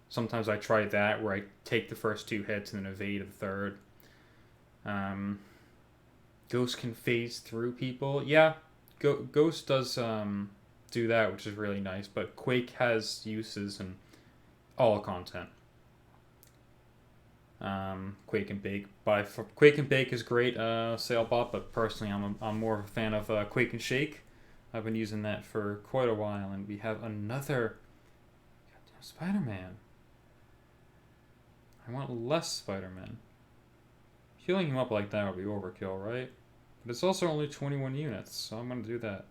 Sometimes I try that where I take the first 2 hits and then evade the third. Ghost can phase through people. Yeah, Ghost does do that, which is really nice. But Quake has uses in all content. Quake and Bake. Quake and Bake is great, Sailbot, but personally I'm more of a fan of Quake and Shake. I've been using that for quite a while, and we have another goddamn Spider-Man. I want less Spider-Man. Healing him up like that would be overkill, right? But it's also only 21 units, so I'm gonna do that.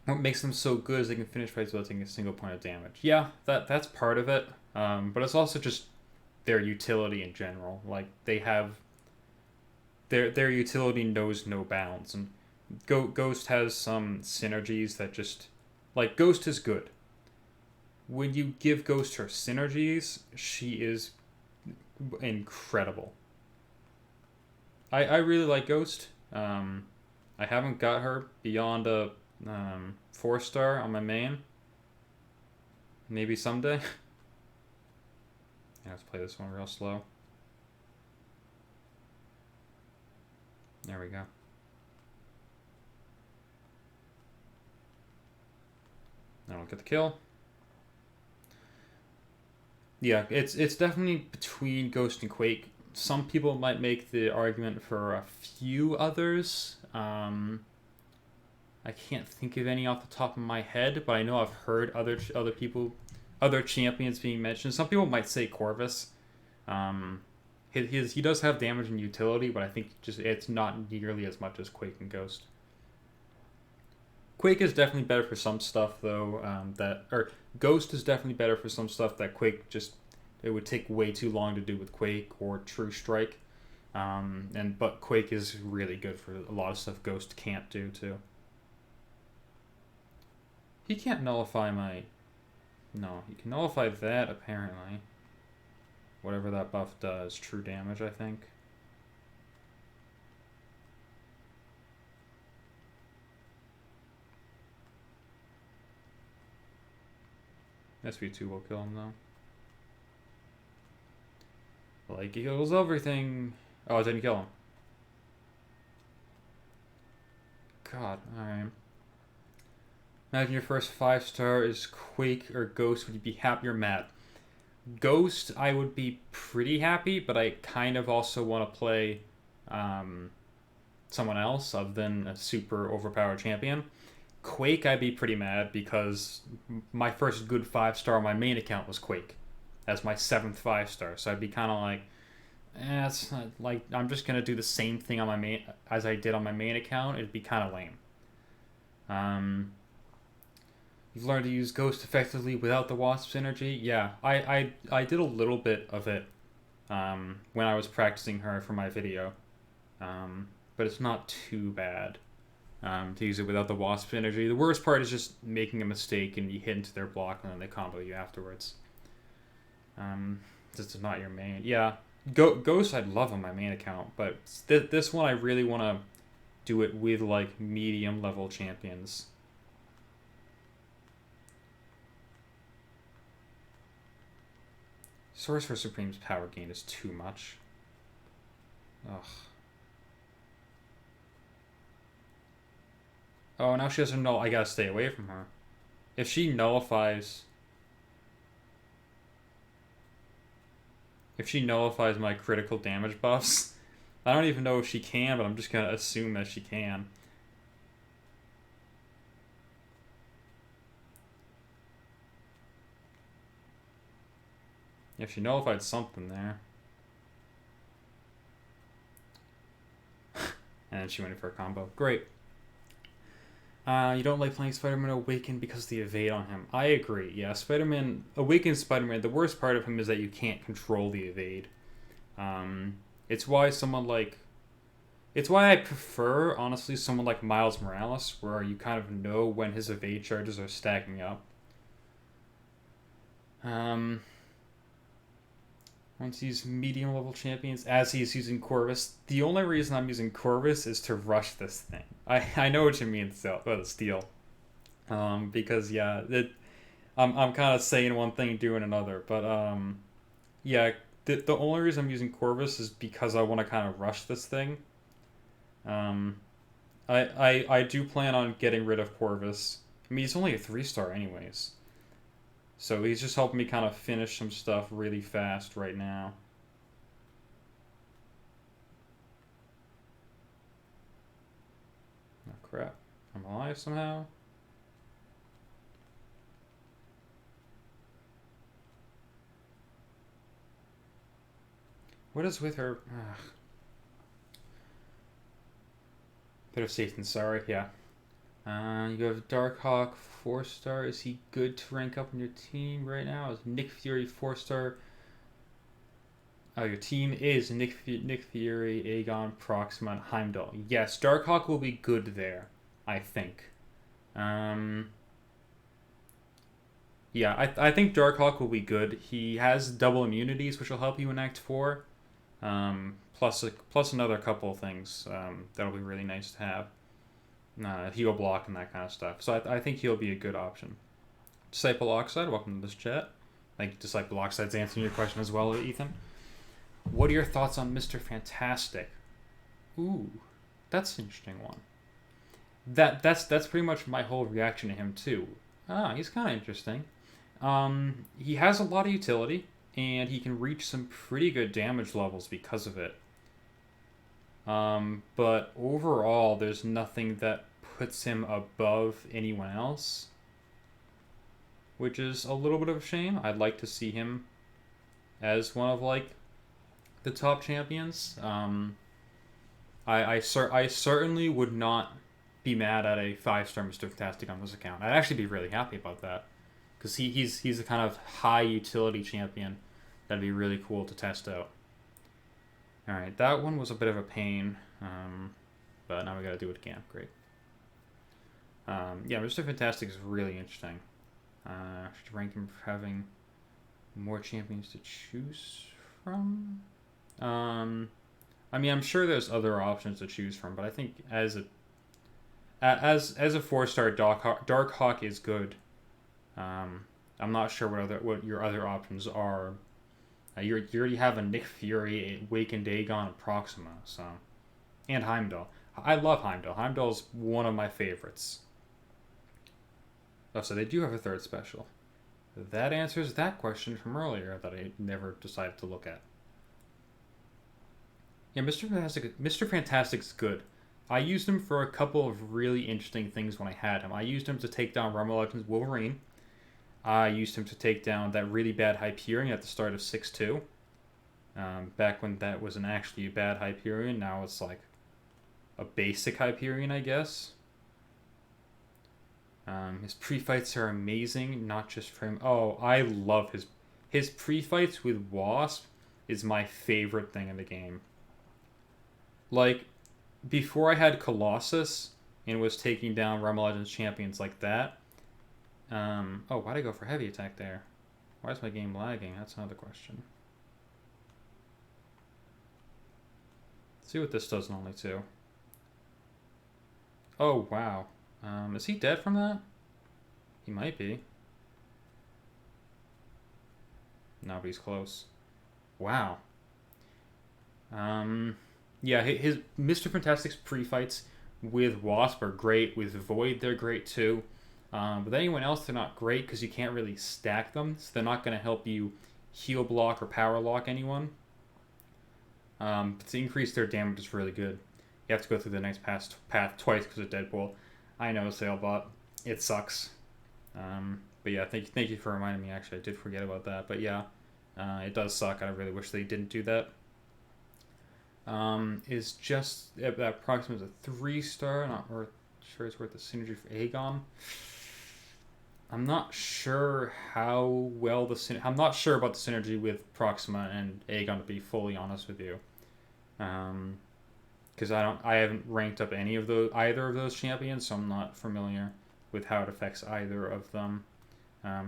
What makes them so good is they can finish fights without taking a single point of damage. Yeah, that's part of it. But it's also just their utility in general. Like, they have their utility knows no bounds, and Ghost has some synergies that just like Ghost is good. When you give Ghost her synergies, she is incredible. I really like Ghost. I haven't got her beyond a 4-star on my main. Maybe someday. Let's play this one real slow. There we go. I don't get the kill. Yeah, it's definitely between Ghost and Quake. Some people might make the argument for a few others. I can't think of any off the top of my head, but I know I've heard other people, other champions being mentioned. Some people might say Corvus. He does have damage and utility, but I think just it's not nearly as much as Quake and Ghost. Quake is definitely better for some stuff though. Ghost is definitely better for some stuff that Quake just it would take way too long to do with Quake or True Strike. But Quake is really good for a lot of stuff Ghost can't do too. He can't nullify my... No, he can nullify that apparently. Whatever that buff does, true damage, I think. SV2 will kill him though. Like he kills everything. Oh, it didn't kill him. God, alright. Imagine your first 5-star is Quake or Ghost. Would you be happy or mad? Ghost, I would be pretty happy, but I kind of also want to play someone else other than a super overpowered champion. Quake, I'd be pretty mad because my first good 5-star on my main account was Quake. That's my 7th 5-star, so I'd be kind of like, it's not like I'm just gonna do the same thing on my main as I did on my main account. It'd be kind of lame. You've learned to use Ghost effectively without the Wasp synergy. Yeah, I did a little bit of it when I was practicing her for my video, but it's not too bad to use it without the Wasp synergy. The worst part is just making a mistake and you hit into their block and then they combo you afterwards. This is not your main. Yeah, Ghost I'd love on my main account, but this one I really want to do it with like medium level champions. Sorcerer Supreme's power gain is too much. Ugh. Oh, now she doesn't know. I gotta stay away from her. If she nullifies... If she nullifies my critical damage buffs, I don't even know if she can, but I'm just gonna assume that she can. If she nullified something there. And then she went in for a combo. Great. You don't like playing Spider-Man Awakened because of the evade on him. I agree. Yeah, Awakened Spider-Man, the worst part of him is that you can't control the evade. It's why I prefer, honestly, someone like Miles Morales, where you kind of know when his evade charges are stacking up. Once he's medium level champions, as he's using Corvus. The only reason I'm using Corvus is to rush this thing. I know what you mean, Steel. Because yeah, I'm kind of saying one thing, doing another. But yeah, the only reason I'm using Corvus is because I want to kind of rush this thing. I do plan on getting rid of Corvus. I mean, he's only a 3-star anyways. So he's just helping me kind of finish some stuff really fast right now. Oh crap. I'm alive somehow? What is with her? Ugh. Bit of Satan, sorry, yeah. You have Darkhawk 4-star. Is he good to rank up on your team right now? Is Nick Fury 4-star? Oh, your team is Nick Fury, Aegon, Proxima, and Heimdall. Yes, Darkhawk will be good there, I think. Um, yeah, I think Darkhawk will be good. He has double immunities, which will help you in Act 4. Plus another couple of things that'll be really nice to have. Heal block and that kind of stuff. So I think he'll be a good option. Disciple Oxide, welcome to this chat. I think Disciple Oxide's answering your question as well, Ethan. What are your thoughts on Mr. Fantastic? Ooh, that's an interesting one. That's pretty much my whole reaction to him too. He's kind of interesting. He has a lot of utility, and he can reach some pretty good damage levels because of it. But overall, there's nothing that puts him above anyone else, which is a little bit of a shame. I'd like to see him as one of like the top champions. I certainly would not be mad at a 5-star Mr. Fantastic on this account. I'd actually be really happy about that, because he's a kind of high utility champion that'd be really cool to test out. Alright, that one was a bit of a pain, but now we gotta do it again. Great. Yeah, Mr. Fantastic is really interesting. Should rank him for having more champions to choose from? I mean, I'm sure there's other options to choose from, but I think as a 4-star Darkhawk is good. I'm not sure what your other options are. You already have a Nick Fury, a Awakened Aegon, and Proxima, so, and Heimdall. I love Heimdall. Heimdall's one of my favorites. Oh, so they do have a 3rd special. That answers that question from earlier that I never decided to look at. Yeah, Mr. Fantastic's good. I used him for a couple of really interesting things when I had him. I used him to take down Rumble Legends Wolverine. I used him to take down that really bad Hyperion at the start of 6-2. Back when that was an actually bad Hyperion. Now it's like a basic Hyperion, I guess. His pre-fights are amazing, not just for him. Oh, I love his pre-fights with Wasp is my favorite thing in the game. Like, before I had Colossus and was taking down Realm of Legends champions like that. Oh, why'd I go for heavy attack there? Why is my game lagging? That's another question. Let's see what this does in only 2. Oh, wow. Is he dead from that? He might be. No, but he's close. Wow. Yeah, his Mr. Fantastic's pre-fights with Wasp are great. With Void, they're great too. With anyone else, they're not great because you can't really stack them. So they're not going to help you heal block or power lock anyone. But to increase their damage is really good. You have to go through the next path twice because of Deadpool. I know, Sailbot. It sucks. But yeah, thank you for reminding me. Actually, I did forget about that. But yeah, it does suck. I really wish they didn't do that. Is just that Proxima is a 3-star. Not sure it's worth the synergy for Aegon. I'm not sure how well I'm not sure about the synergy with Proxima and Aegon, to be fully honest with you. Because I haven't ranked up either of those champions, so I'm not familiar with how it affects either of them.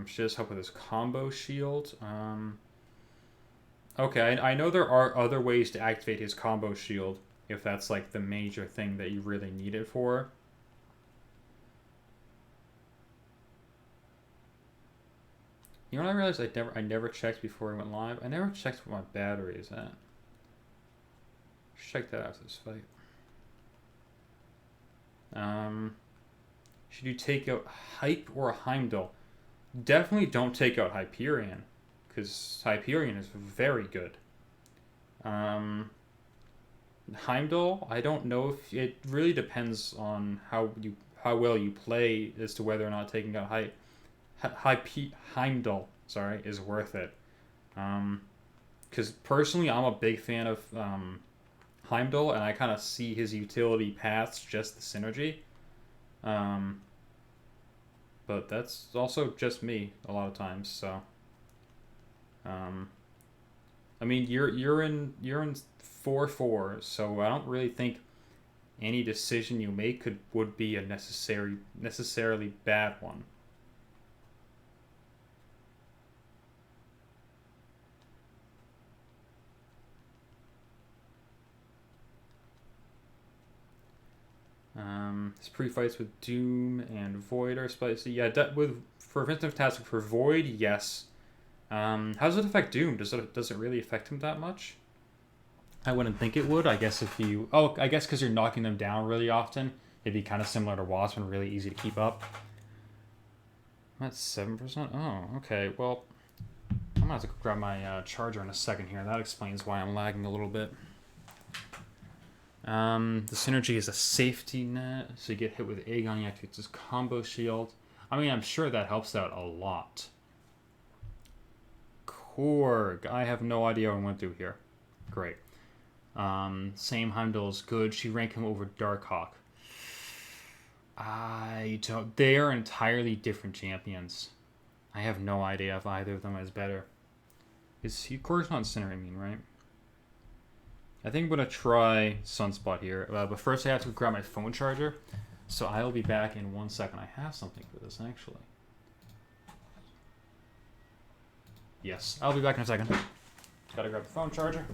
Should just help with his combo shield. Okay, I know there are other ways to activate his combo shield if that's like the major thing that you really need it for. You know what I realized? I never checked before I went live. I never checked what my battery is at. Check that after this fight. Should you take out Hype or Heimdall? Definitely don't take out Hyperion, because Hyperion is very good. Heimdall, I don't know if it really depends on how well you play as to whether or not taking out Heimdall, is worth it. Because personally, I'm a big fan of Heimdall, and I kind of see his utility paths just the synergy. But that's also just me a lot of times, so. I mean, you're in 4-4, so I don't really think any decision you make would be a necessarily bad one. His pre-fights with Doom and Void are spicy. Yeah, for Vince Fantastic for Void, yes. How does it affect Doom? Does it really affect him that much? I wouldn't think it would. I guess if you... Oh, I guess because you're knocking them down really often, it'd be kind of similar to Wasp and really easy to keep up. I'm at 7%? Oh, okay. Well, I'm going to have to grab my charger in a second here. That explains why I'm lagging a little bit. The synergy is a safety net, so you get hit with Aegon, he activates his combo shield. I mean, I'm sure that helps out a lot. Korg, I have no idea what I went through here. Great. Same Heimdall is good. She ranked him over Darkhawk. I don't... They are entirely different champions. I have no idea if either of them is better. Korg's not Incinerate, right? I think I'm going to try Sunspot here. But first I have to grab my phone charger. So I'll be back in 1 second. I have something for this, actually. Yes, I'll be back in a second. Gotta grab the phone charger.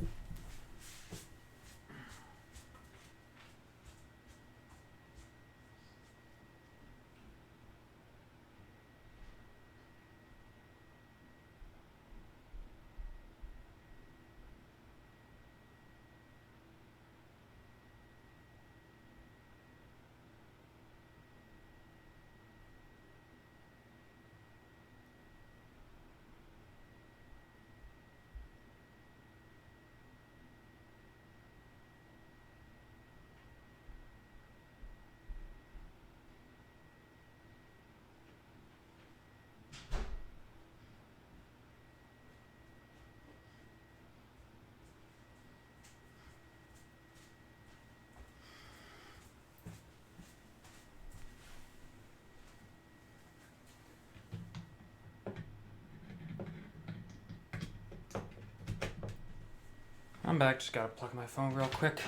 I'm back, just gotta plug my phone real quick.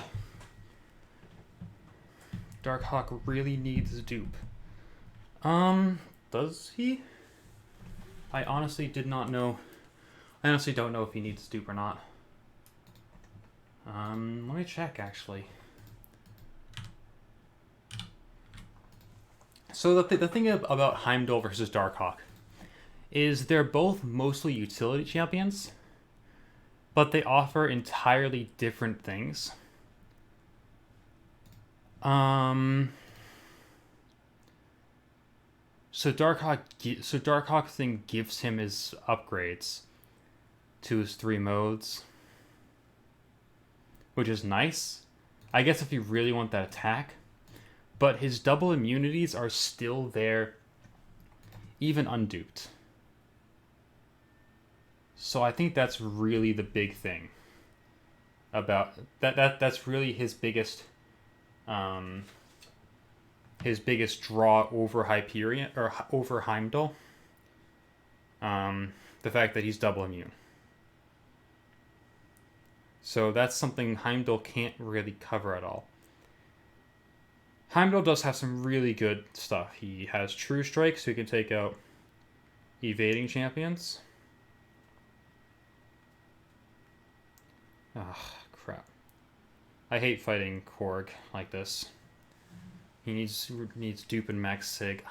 Darkhawk really needs a dupe. Does he? I honestly did not know. I honestly don't know if he needs a dupe or not. Let me check, actually. So the thing about Heimdall versus Darkhawk is they're both mostly utility champions, but they offer entirely different things. So Darkhawk thing gives him his upgrades to his 3 modes, which is nice. I guess if you really want that attack, but his double immunities are still there, even unduped. So I think that's really the big thing about that's really his biggest draw over Hyperion or over Heimdall. The fact that he's double immune. So that's something Heimdall can't really cover at all. Heimdall does have some really good stuff. He has True Strike, so he can take out evading champions. Ah, crap. I hate fighting Korg like this. He needs dupe and max sig.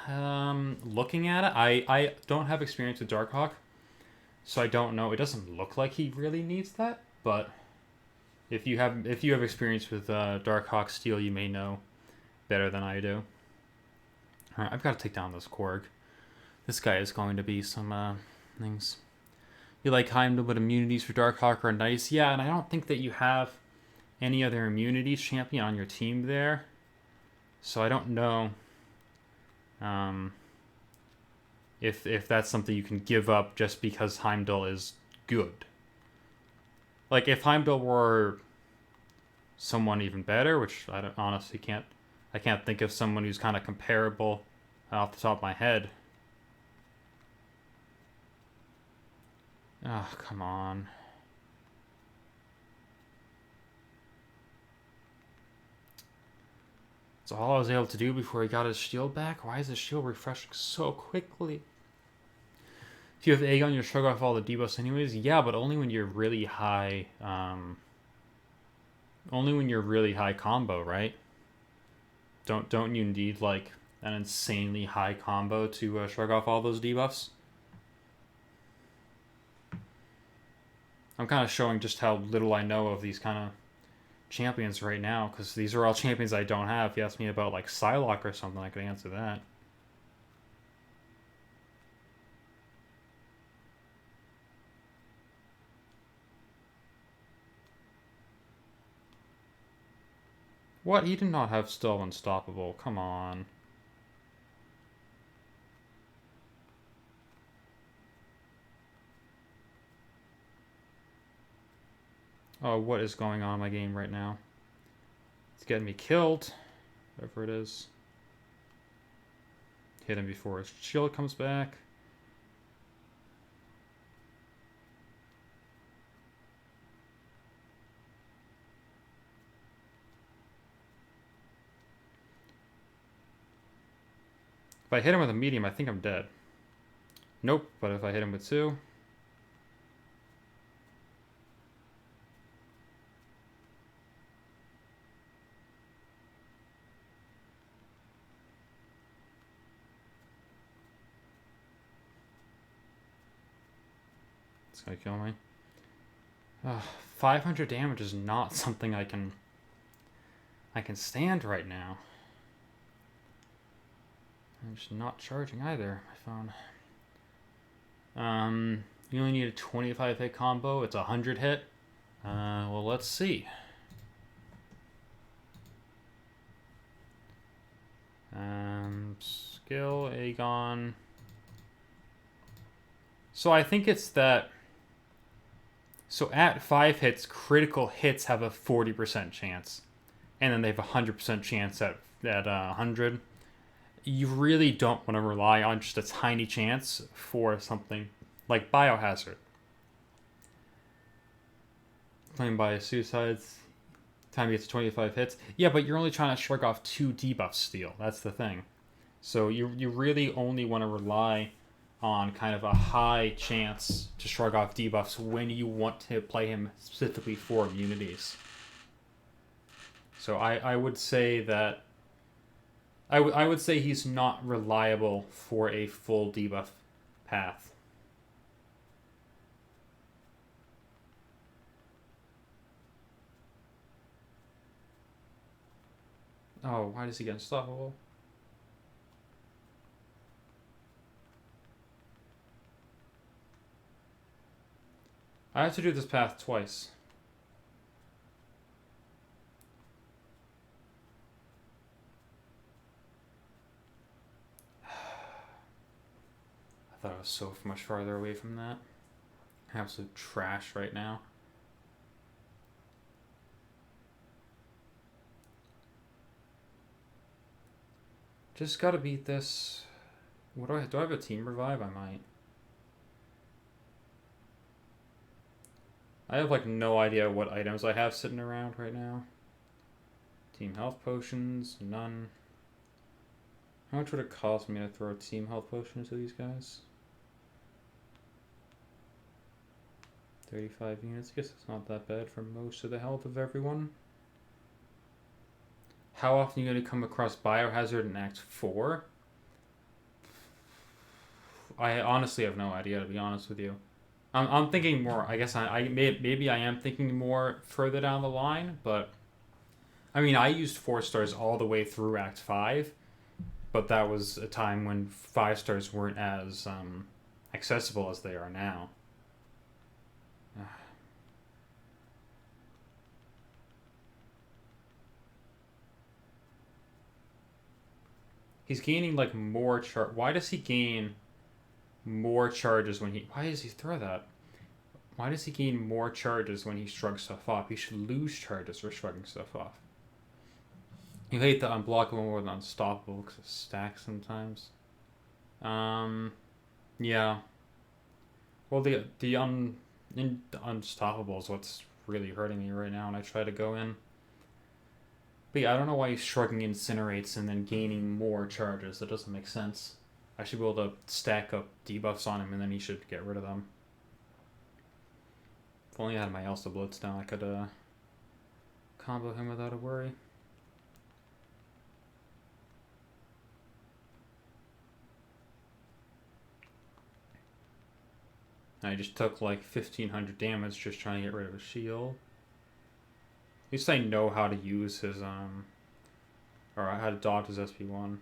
Looking at it, I don't have experience with Darkhawk, so I don't know. It doesn't look like he really needs that, but if you have experience with Darkhawk Steel, you may know better than I do. Alright, I've got to take down this Korg. This guy is going to be some things. You like Heimdall, but immunities for Darkhawk are nice. Yeah, and I don't think that you have any other immunities champion on your team there. So I don't know if that's something you can give up just because Heimdall is good. Like, if Heimdall were someone even better, which I honestly can't think of someone who's kind of comparable off the top of my head. Oh, come on. That's all I was able to do before he got his shield back. Why is his shield refreshing so quickly? If you have Aegon, you'll shrug off all the debuffs anyways. Yeah, but only when you're really high. Only when you're really high combo, right? Don't you need like an insanely high combo to shrug off all those debuffs? I'm kind of showing just how little I know of these kind of champions right now, because these are all champions I don't have. If you ask me about like Psylocke or something, I could answer that. What? He did not have still unstoppable. Come on. Oh, what is going on in my game right now? It's getting me killed. Whatever it is. Hit him before his shield comes back. If I hit him with a medium, I think I'm dead. Nope, but if I hit him with 2... it's gonna kill me. 500 damage is not something I can stand right now. I'm just not charging either, my phone. You only need a 25 hit combo. It's a 100 hit. Well, let's see. Skill, Aegon. So I think it's that. So at 5 hits, critical hits have a 40% chance. And then they have a 100% chance at 100. You really don't want to rely on just a tiny chance for something like Biohazard. Playing by suicides, time gets 25 hits. Yeah, but you're only trying to shrug off 2 debuff steal. That's the thing. So you really only want to rely on kind of a high chance to shrug off debuffs when you want to play him specifically for immunities. So I would say that I would say he's not reliable for a full debuff path. Oh, why does he get unstoppable? I have to do this path twice. I thought I was so much farther away from that. Absolute trash right now. Just gotta beat this. What do I have a team revive? I might. I have like no idea what items I have sitting around right now. Team health potions, none. How much would it cost me to throw team health potions to these guys? 35 units. I guess it's not that bad for most of the health of everyone. How often are you going to come across Biohazard in Act 4? I honestly have no idea, to be honest with you. I'm thinking more. I guess maybe I am thinking more further down the line, but I mean, I used 4 stars all the way through Act 5, but that was a time when 5 stars weren't as accessible as they are now. He's gaining like more charge. Why does he gain more charges when he... Why does he throw that? Why does he gain more charges when he shrugs stuff off? He should lose charges for shrugging stuff off. You hate the unblockable more than unstoppable because it stacks sometimes. Yeah. Well, the unstoppable is what's really hurting me right now, and I try to go in. But yeah, I don't know why he's shrugging incinerates and then gaining more charges. That doesn't make sense. I should be able to stack up debuffs on him and then he should get rid of them. If only I had my Elsa Blitz down, I could combo him without a worry. I just took like 1500 damage just trying to get rid of his shield. At least I know how to use his, or how to dodge his SP1.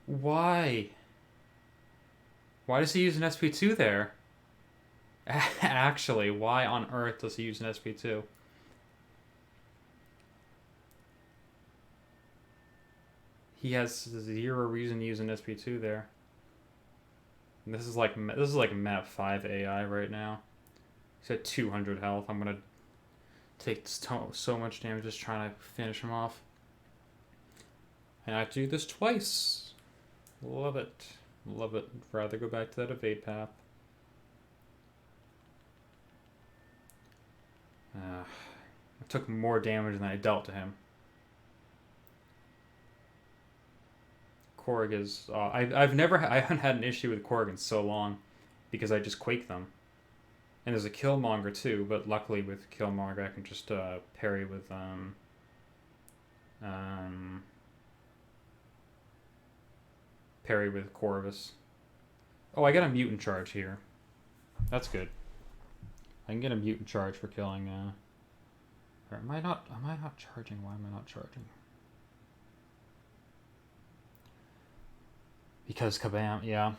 Why? Why does he use an SP2 there? Actually, why on earth does he use an SP2? He has zero reason to use an SP2 there. And this is like map 5 AI right now. He's at 200 health. I'm gonna take so much damage just trying to finish him off. And I have to do this twice. Love it. Love it. Rather go back to that evade path. I took more damage than I dealt to him. Korg is... I haven't had an issue with Korg in so long because I just quake them. And there's a Killmonger too, but luckily with Killmonger I can just parry with parry with Corvus. Oh, I got a mutant charge here. That's good. I can get a mutant charge for killing or am I not charging? Why am I not charging? Because kabam, yeah.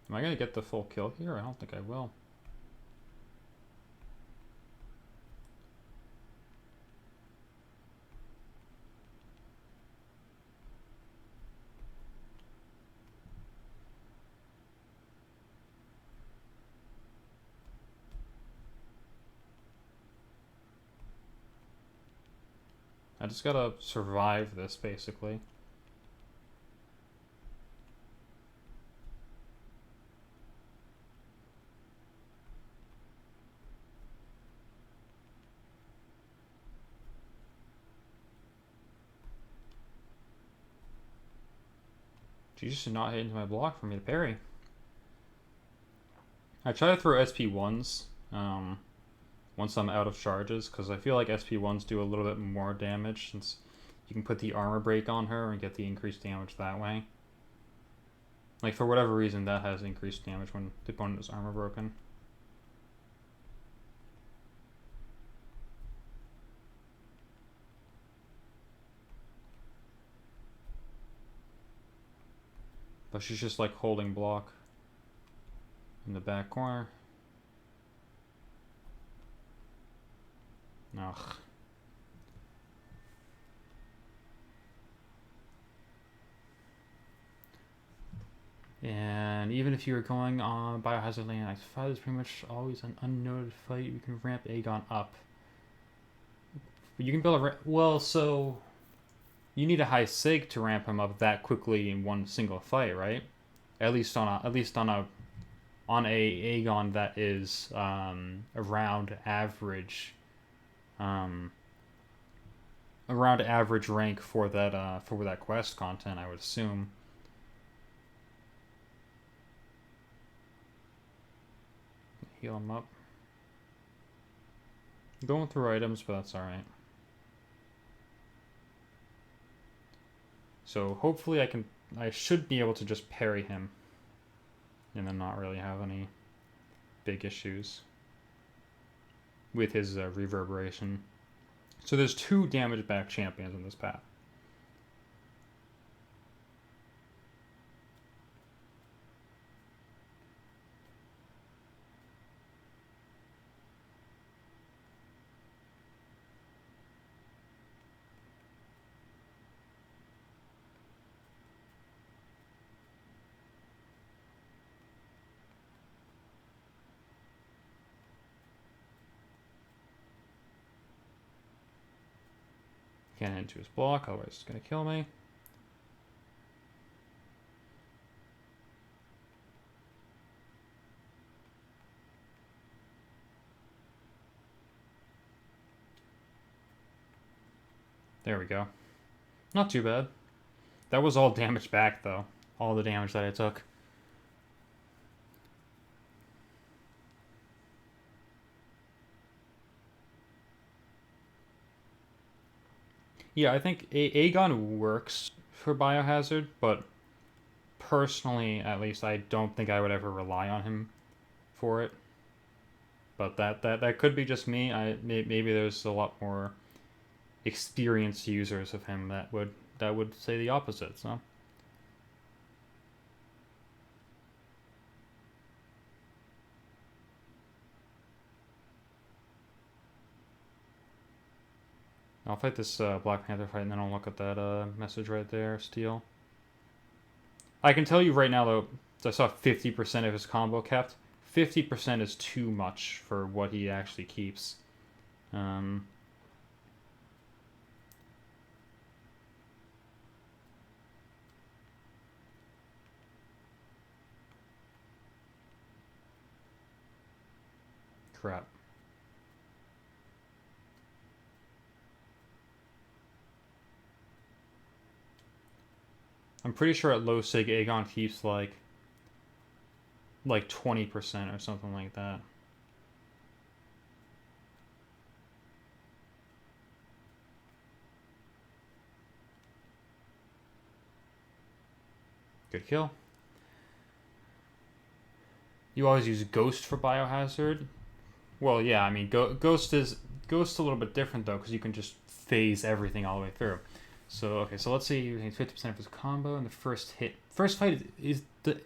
Am I gonna get the full kill here? I don't think I will. I just gotta survive this, basically. Jesus did not hit into my block for me to parry. I try to throw SP1s once I'm out of charges, because I feel like SP1s do a little bit more damage since you can put the armor break on her and get the increased damage that way. Like, for whatever reason, that has increased damage when the opponent is armor broken. But she's just like holding block in the back corner. Ugh. And even if you were going on Biohazard Lane, Act 5 is pretty much always an unnoted fight. You can ramp Aegon up. But you can build a well, so you need a high sig to ramp him up that quickly in one single fight, right? At least on a Aegon that is around average rank for that quest content, I would assume. Heal him up. I'm going through items, but that's alright. So hopefully I should be able to just parry him and then not really have any big issues with his reverberation. So there's 2 damage back champions in this path. Can't hit into his block, otherwise it's going to kill me. There we go. Not too bad. That was all damage back, though. All the damage that I took. Yeah, I think Aegon works for Biohazard, but personally, at least, I don't think I would ever rely on him for it. But that could be just me. Maybe there's a lot more experienced users of him that would say the opposite. So. I'll fight this Black Panther fight, and then I'll look at that message right there, Steel. I can tell you right now, though, I saw 50% of his combo kept. 50% is too much for what he actually keeps. Crap. I'm pretty sure at low sig Aegon keeps like 20% or something like that. Good kill. You always use Ghost for Biohazard. Well, yeah, I mean, Ghost a little bit different though, because you can just phase everything all the way through. So okay, so let's say you take 50% of his combo, and the first hit. First fight is the.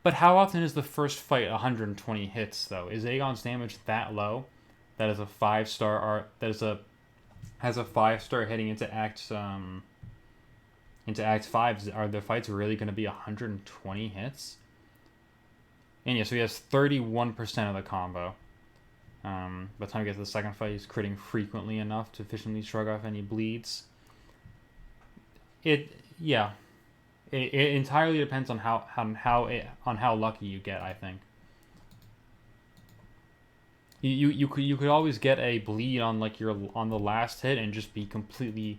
But how often is the first fight 120 hits though? Is Aegon's damage that low? That is a 5-star art. Has a 5-star heading into Act 5. Are the fights really going to be 120 hits? And yeah, so he has 31% of the combo. By the time he gets to the second fight, he's critting frequently enough to efficiently shrug off any bleeds. It entirely depends on how lucky you get. I think you could always get a bleed on on the last hit and just be completely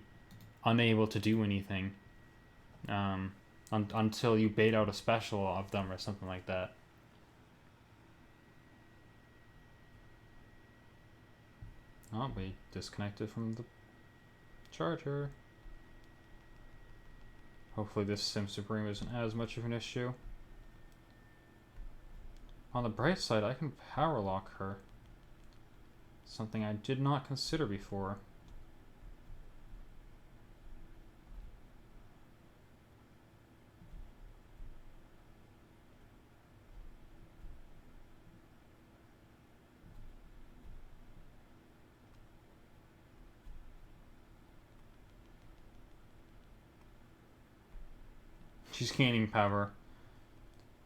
unable to do anything until you bait out a special of them or something like that. Oh, we disconnected from the charger. Hopefully this Sim Supreme isn't as much of an issue. On the bright side, I can power lock her. Something I did not consider before. She's gaining power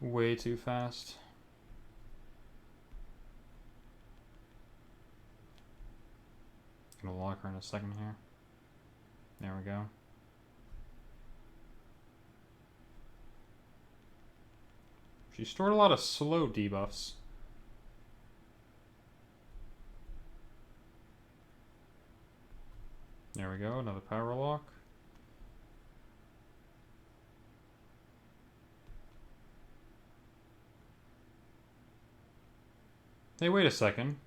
way too fast. Gonna lock her in a second here. There we go. She stored a lot of slow debuffs. There we go, another power lock. Hey, wait a second.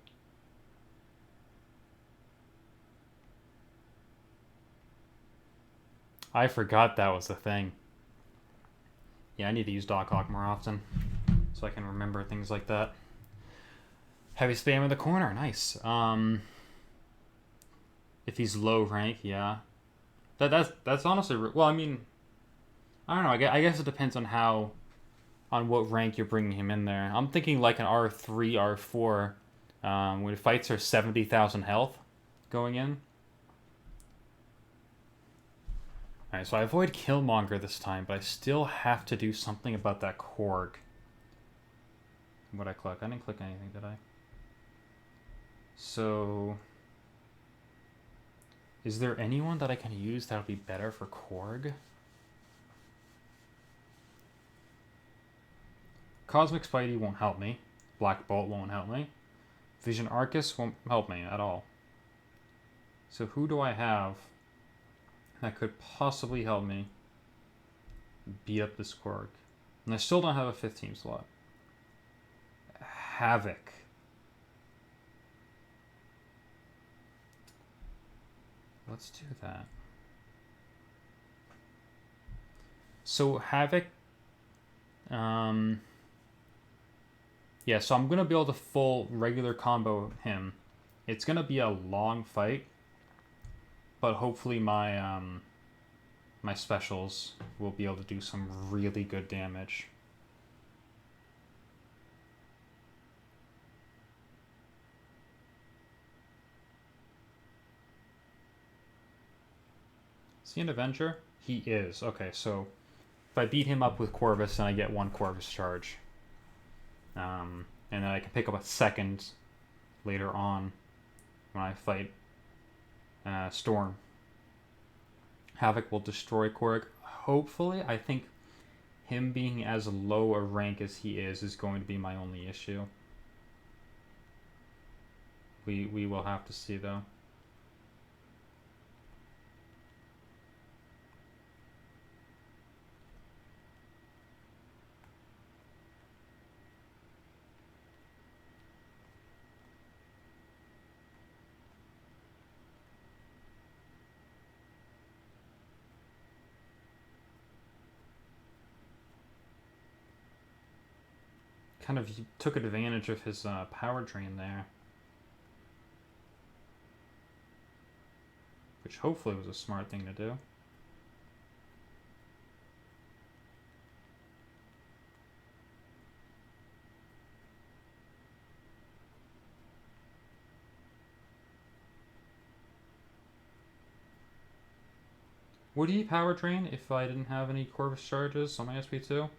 I forgot that was the thing. Yeah, I need to use Doc Hawk more often so I can remember things like that. Heavy spam in the corner, nice. If he's low rank, yeah. That's honestly, well, I mean, I don't know. I guess it depends on what rank you're bringing him in there. I'm thinking like an R3, R4, when fights are 70,000 health going in. Alright, so I avoid Killmonger this time, but I still have to do something about that Korg. What'd I click? I didn't click anything, did I? So Is there anyone that I can use that'll be better for Korg? Cosmic Spidey won't help me. Black Bolt won't help me. Vision Arcus won't help me at all. So who do I have that could possibly help me beat up this Korg? And I still don't have a 15 slot. Havoc. Let's do that. So Havoc, yeah, so I'm gonna be able to full regular combo him. It's gonna be a long fight, but hopefully my my specials will be able to do some really good damage. Is he an Avenger? He is. Okay, so if I beat him up with Corvus, then I get one Corvus charge. And then I can pick up a second later on when I fight Storm. Havoc will destroy Korg. Hopefully, I think him being as low a rank as he is going to be my only issue. We will have to see though. Kind of took advantage of his power drain there. Which hopefully was a smart thing to do. Would he power drain if I didn't have any Corvus charges on my SP2?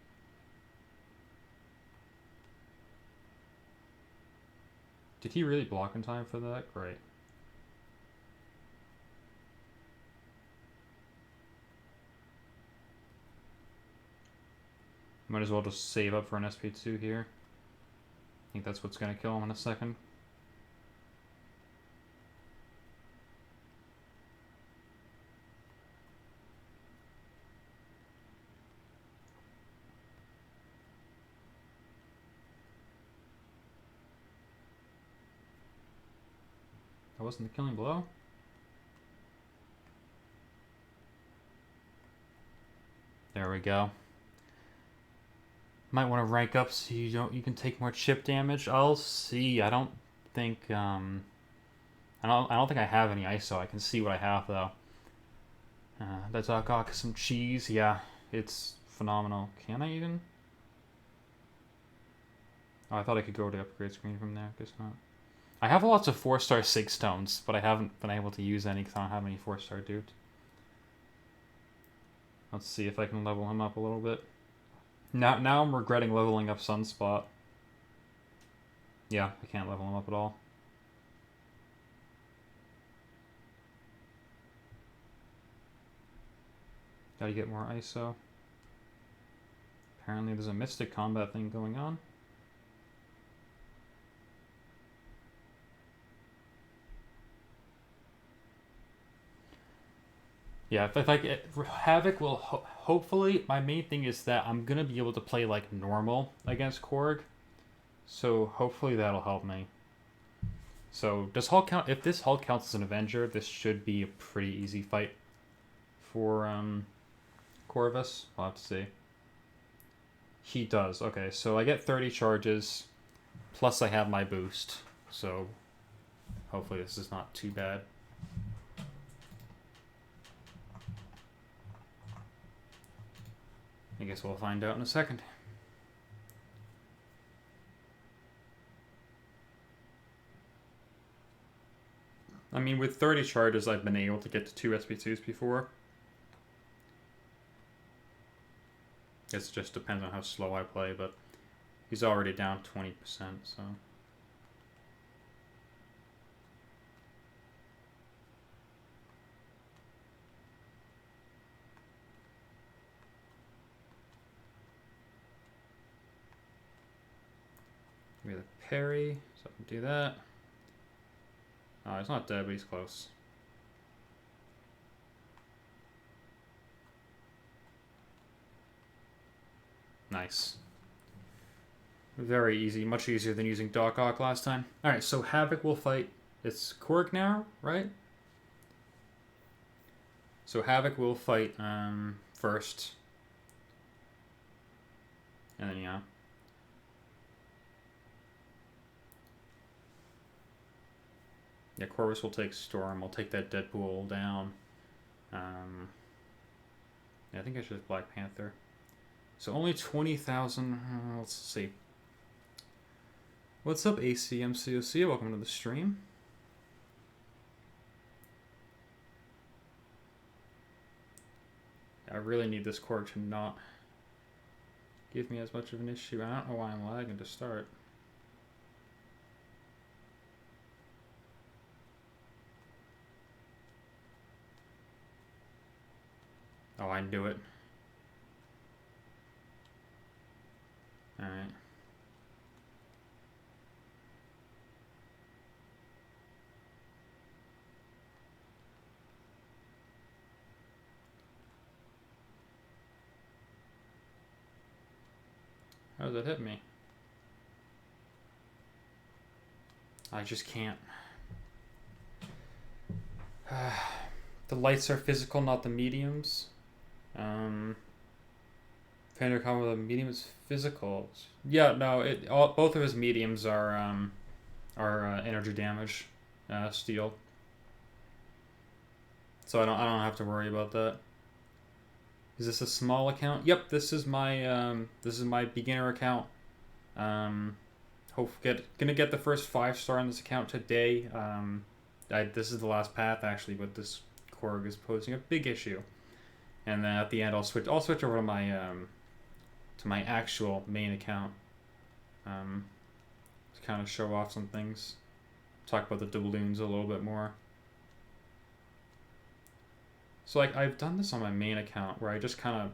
Did he really block in time for that? Great. Might as well just save up for an SP2 here. I think that's what's going to kill him in a second. That wasn't the killing blow. There we go. Might want to rank up so you can take more chip damage. I'll see. I don't think I don't think I have any ISO. I can see what I have though. That's got some cheese. Yeah, it's phenomenal. Can I even? Oh, I thought I could go to upgrade screen from there. Guess not. I have lots of 4-star Sig Stones, but I haven't been able to use any because I don't have any 4-star dudes. Let's see if I can level him up a little bit. Now I'm regretting leveling up Sunspot. Yeah, I can't level him up at all. Gotta get more ISO. Apparently there's a Mystic Combat thing going on. Yeah, if I get Havoc will hopefully, my main thing is that I'm gonna be able to play like normal against Korg, so hopefully that'll help me. So does Hulk count? If this Hulk counts as an Avenger, this should be a pretty easy fight for Corvus. We'll have to see. He does. Okay, so I get 30 charges, plus I have my boost. So hopefully this is not too bad. I guess we'll find out in a second. I mean, with 30 charges, I've been able to get to 2 SP2s before. It just depends on how slow I play, but he's already down 20%, so... me the parry, so I can do that. Oh, he's not dead, but he's close. Nice. Very easy, much easier than using Doc Ock last time. Alright, so Havoc will fight. It's Korg now, right? So Havoc will fight first. And then, yeah. Yeah, Corvus will take Storm. I'll take that Deadpool down. Yeah, I think I should have Black Panther. So only 20,000. Let's see. What's up, AC MCOC? Welcome to the stream. I really need this Korg to not give me as much of an issue. I don't know why I'm lagging to start. Oh, I knew it. Alright. How does it hit me? I just can't. The lights are physical, not the mediums. Fender combo with the medium is physical. Yeah, no, both of his mediums are energy damage, steel. So I don't have to worry about that. Is this a small account? Yep, this is my beginner account. Gonna get the first 5-star on this account today. This is the last path actually, but this Korg is posing a big issue. And then at the end, I'll switch over to my actual main account. To kind of show off some things. Talk about the doubloons a little bit more. So like I've done this on my main account where I just kind of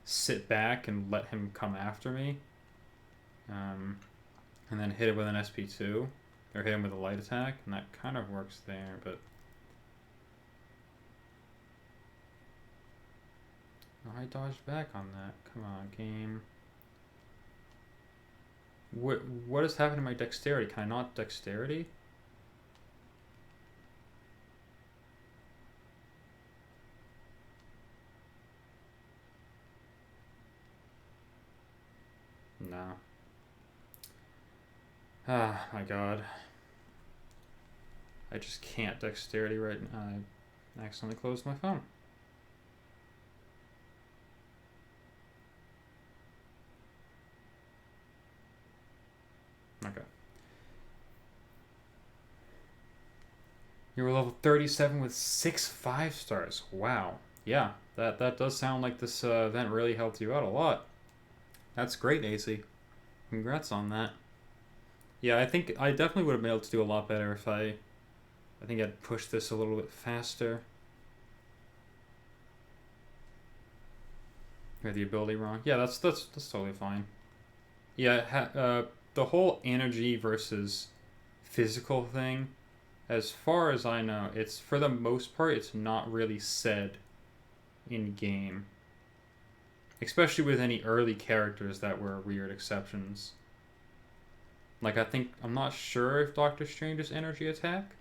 sit back and let him come after me. And then hit it with an SP2. Or hit him with a light attack. And that kind of works there, but... Oh, I dodged back on that. Come on, game. What has happened to my dexterity? Can I not dexterity? No. Ah, my god. I just can't dexterity right now. I accidentally closed my phone. Okay. You were level 37 with 6 5-stars. Wow. Yeah, that does sound like this event really helped you out a lot. That's great, AC. Congrats on that. Yeah, I think I definitely would have been able to do a lot better if I think I'd pushed this a little bit faster. I had the ability wrong. Yeah, that's totally fine. Yeah, the whole energy versus physical thing, as far as I know, it's for the most part, it's not really said in game. Especially with any early characters that were weird exceptions. Like, I'm not sure if Doctor Strange's energy attack.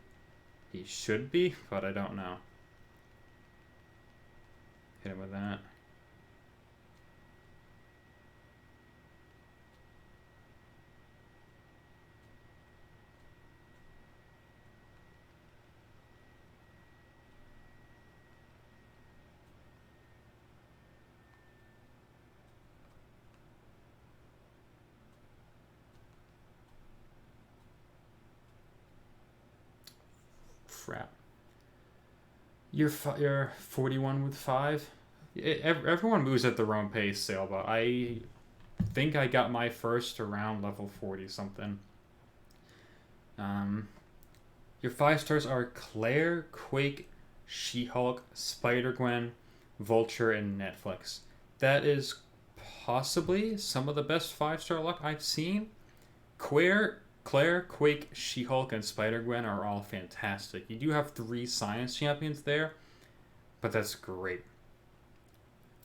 He should be, but I don't know. Hit him with that. Crap. You're 41 with 5? Everyone moves at their own pace, Sailbot. I think I got my first around level 40 something. Your 5-stars are Claire, Quake, She-Hulk, Spider-Gwen, Vulture, and Netflix. That is possibly some of the best 5-star luck I've seen. Claire Claire, Quake, She-Hulk, and Spider-Gwen are all fantastic. You do have 3 science champions there, but that's great.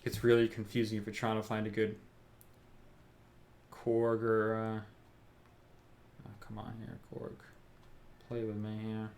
It's really confusing if you're trying to find a good Korg or... oh, come on here, Korg. Play with me here.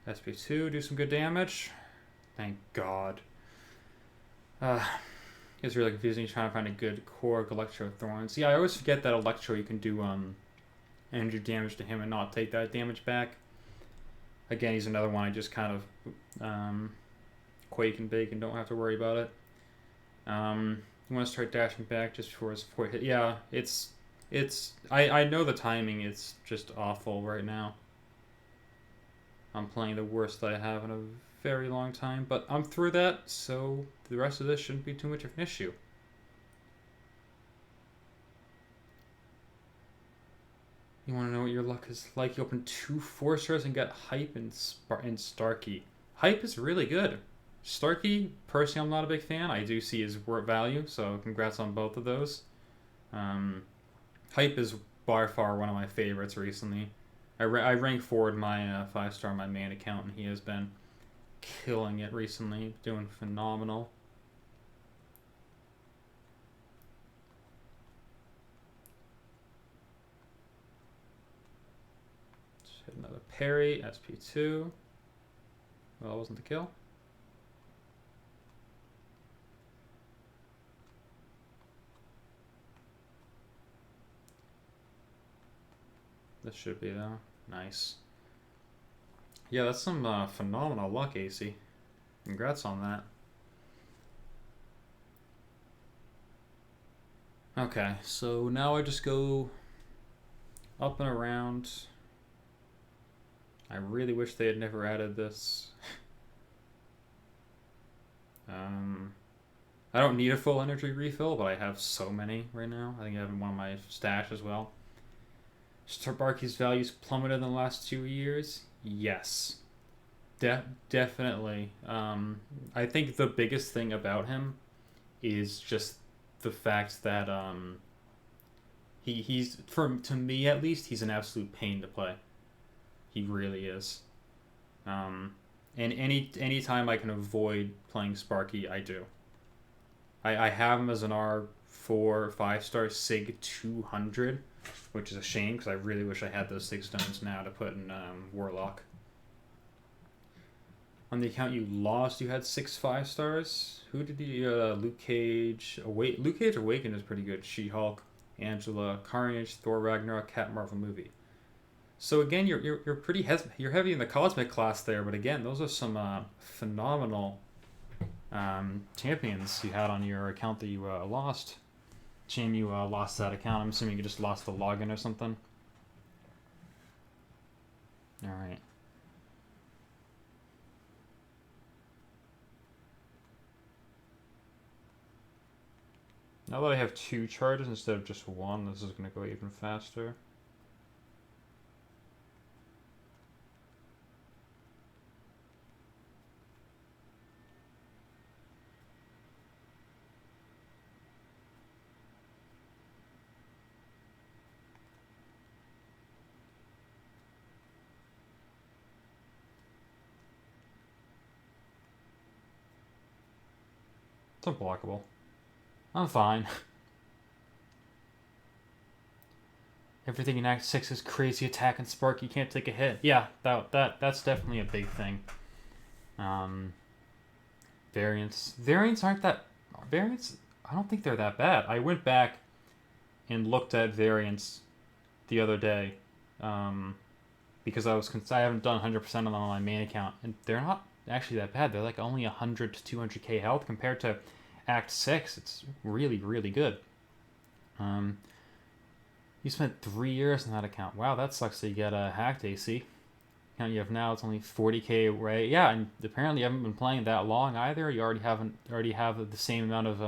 SP2, do some good damage. Thank God. It's really confusing trying to find a good Korg Electro Thorns. Yeah, I always forget that Electro you can do energy damage to him and not take that damage back. Again, he's another one I just kind of quake and bake and don't have to worry about it. You want to start dashing back just before his support hit. Yeah, I know the timing, it's just awful right now. I'm playing the worst I have in a very long time, but I'm through that, so the rest of this shouldn't be too much of an issue. You want to know what your luck is like? You open 2 4-stars and get Hype and Starkey. Hype is really good. Starkey, personally, I'm not a big fan. I do see his value, so congrats on both of those. Hype is by far one of my favorites recently. I rank forward my 5-star on my main account, and he has been killing it recently, doing phenomenal. Just hit another parry, SP2. Well, that wasn't the kill. This should be though. Nice. Yeah, that's some phenomenal luck, AC. Congrats on that. Okay, so now I just go up and around. I really wish they had never added this. I don't need a full energy refill, but I have so many right now. I think I have one of my stash as well. Starbarky's values plummeted in the last 2 years. Yes, definitely. I think the biggest thing about him is just the fact that he's to me at least, he's an absolute pain to play. He really is. And any time I can avoid playing Sparky, I do. I have him as an R4 5-star Sig 200. Which is a shame, because I really wish I had those 6 stones now to put in Warlock. On the account you lost, you had 6 5-stars. Who did you... Luke Cage... Luke Cage Awakened is pretty good. She-Hulk, Angela, Carnage, Thor Ragnarok, Cat Marvel movie. So again, you're pretty you're heavy in the Cosmic class there, but again, those are some phenomenal champions you had on your account that you lost. Shame you lost that account. I'm assuming you just lost the login or something. Alright. Now that I have 2 charges instead of just 1, this is going to go even faster. It's unblockable. I'm fine. Everything in Act 6 is crazy attack and spark. You can't take a hit. Yeah, that's definitely a big thing. Variants. Variants aren't that... Variants... I don't think they're that bad. I went back and looked at variants the other day. Because I haven't done 100% of them on my main account. And they're not actually that bad. They're like only 100 to 200k health compared to Act 6. It's really, really good. You spent 3 years on that account. Wow, that sucks that you get hacked, AC. Account you have now, it's only 40k, right? Yeah, and apparently you haven't been playing that long either. You already have the same amount of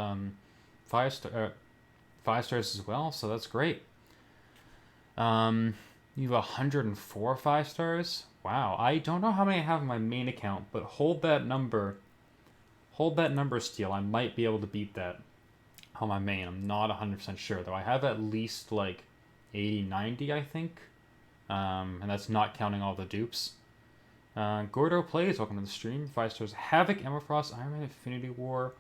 5 stars as well, so that's great. You have 104 5 stars. Wow, I don't know how many I have in my main account, but hold that number. Hold that number, Steel. I might be able to beat that on my main. I'm not 100% sure, though. I have at least like 80, 90, I think. And that's not counting all the dupes. Gordo Plays, welcome to the stream. 5 stars. Havoc, Emmerfrost, Iron Man, Infinity War,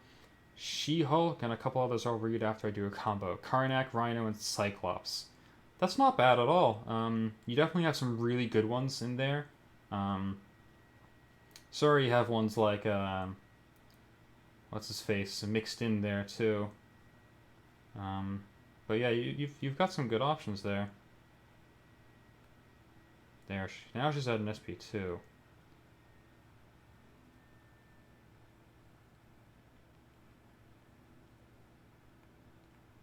She-Hulk, and a couple others I'll read after I do a combo. Karnak, Rhino, and Cyclops. That's not bad at all. You definitely have some really good ones in there. Sorry, you have ones like what's his face mixed in there too. But yeah, you've got some good options there. There, now she's at an SP2.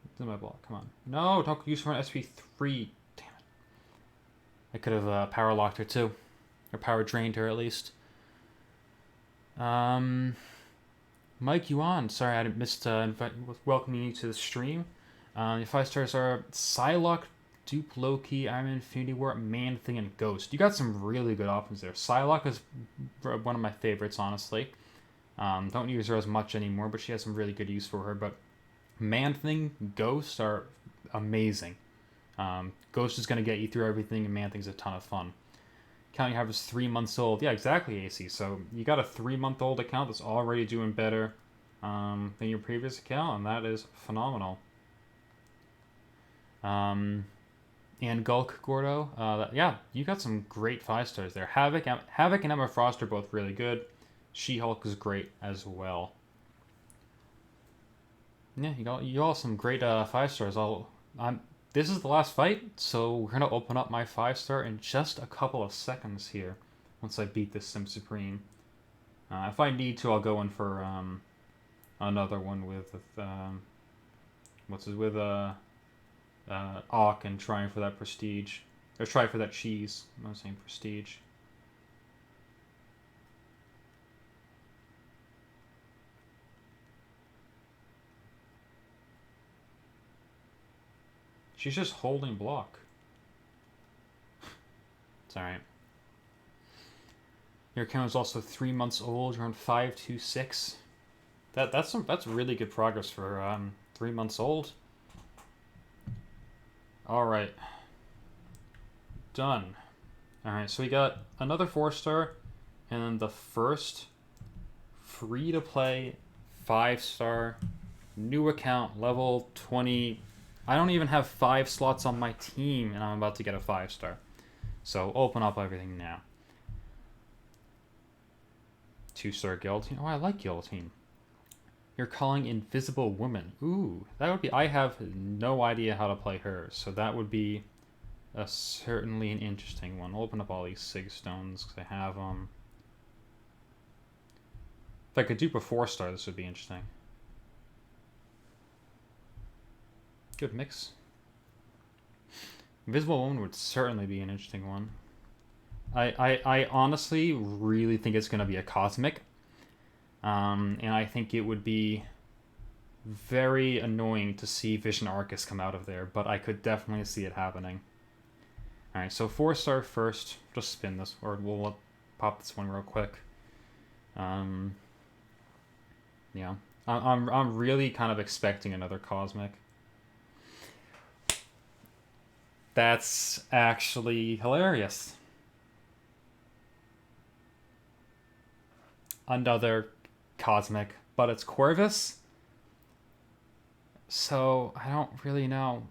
It's in my block. Come on. No, don't use her on SP3. Damn it. I could have power locked her too, or power drained her at least. Mike Yuan, sorry I missed welcoming you to the stream. Your 5 stars are Psylocke, Dupe, Loki, Iron Man, Infinity War, Man Thing, and Ghost. You got some really good options there. Psylocke is one of my favorites, honestly. Don't use her as much anymore, but she has some really good use for her. But Man Thing, Ghost are amazing. Ghost is going to get you through everything, and Man Thing's a ton of fun. Account you have is 3 months old. Yeah, exactly, AC. So you got a 3-month-old account that's already doing better than your previous account, and that is phenomenal. And Gulk Gordo, yeah, you got some great 5 stars there. Havoc and Emma Frost are both really good. She-Hulk is great as well. Yeah, you got some great 5 stars. This is the last fight, so we're gonna open up my 5 star in just a couple of seconds here. Once I beat this Sim Supreme, if I need to, I'll go in for another one with Auk and trying for that prestige, or try for that cheese. I'm not saying prestige. She's just holding block. It's alright. Your account is also 3 months old. You're on 526. That's really good progress for 3 months old. Alright. Done. Alright, so we got another 4 star, and then the first free to play 5 star new account, level 20. I don't even have 5 slots on my team, and I'm about to get a 5 star. So open up everything now. 2-star Guillotine. Oh, I like Guillotine. You're calling Invisible Woman. Ooh, that would be... I have no idea how to play her, so that would be certainly an interesting one. I'll open up all these Sig Stones, because I have them. If I could dupe a 4 star, this would be interesting. Good mix. Invisible Woman would certainly be an interesting one. I honestly really think it's going to be a Cosmic. And I think it would be very annoying to see Vision Arcus come out of there, but I could definitely see it happening. Alright, so 4 star first. Just spin this, or we'll pop this one real quick. Yeah. I'm really kind of expecting another Cosmic. That's actually hilarious. Another Cosmic, but it's Corvus. So I don't really know.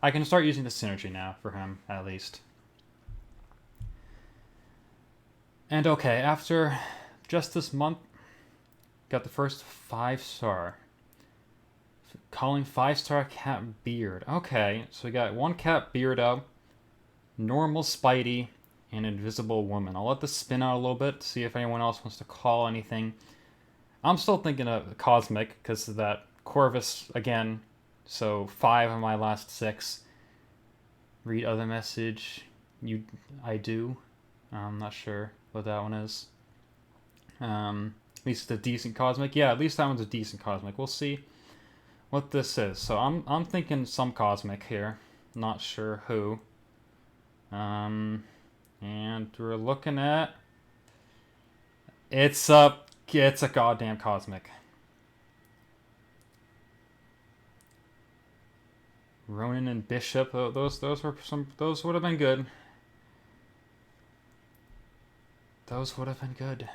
I can start using the synergy now for him, at least. And okay, after just this month, got the first 5 star. Calling 5 star Cat Beard. Okay, so we got 1 Cat Beardo, normal Spidey, and Invisible Woman. I'll let this spin out a little bit, see if anyone else wants to call anything. I'm still thinking of Cosmic, because of that Corvus, again, So 5 of my last 6. Read other message. I do. I'm not sure what that one is. At least it's a decent cosmic. Yeah, at least that one's a decent cosmic. We'll see what this is. So I'm thinking some cosmic here. Not sure who. And we're looking at it's a goddamn cosmic. Ronin and Bishop, those would have been good. Those would have been good.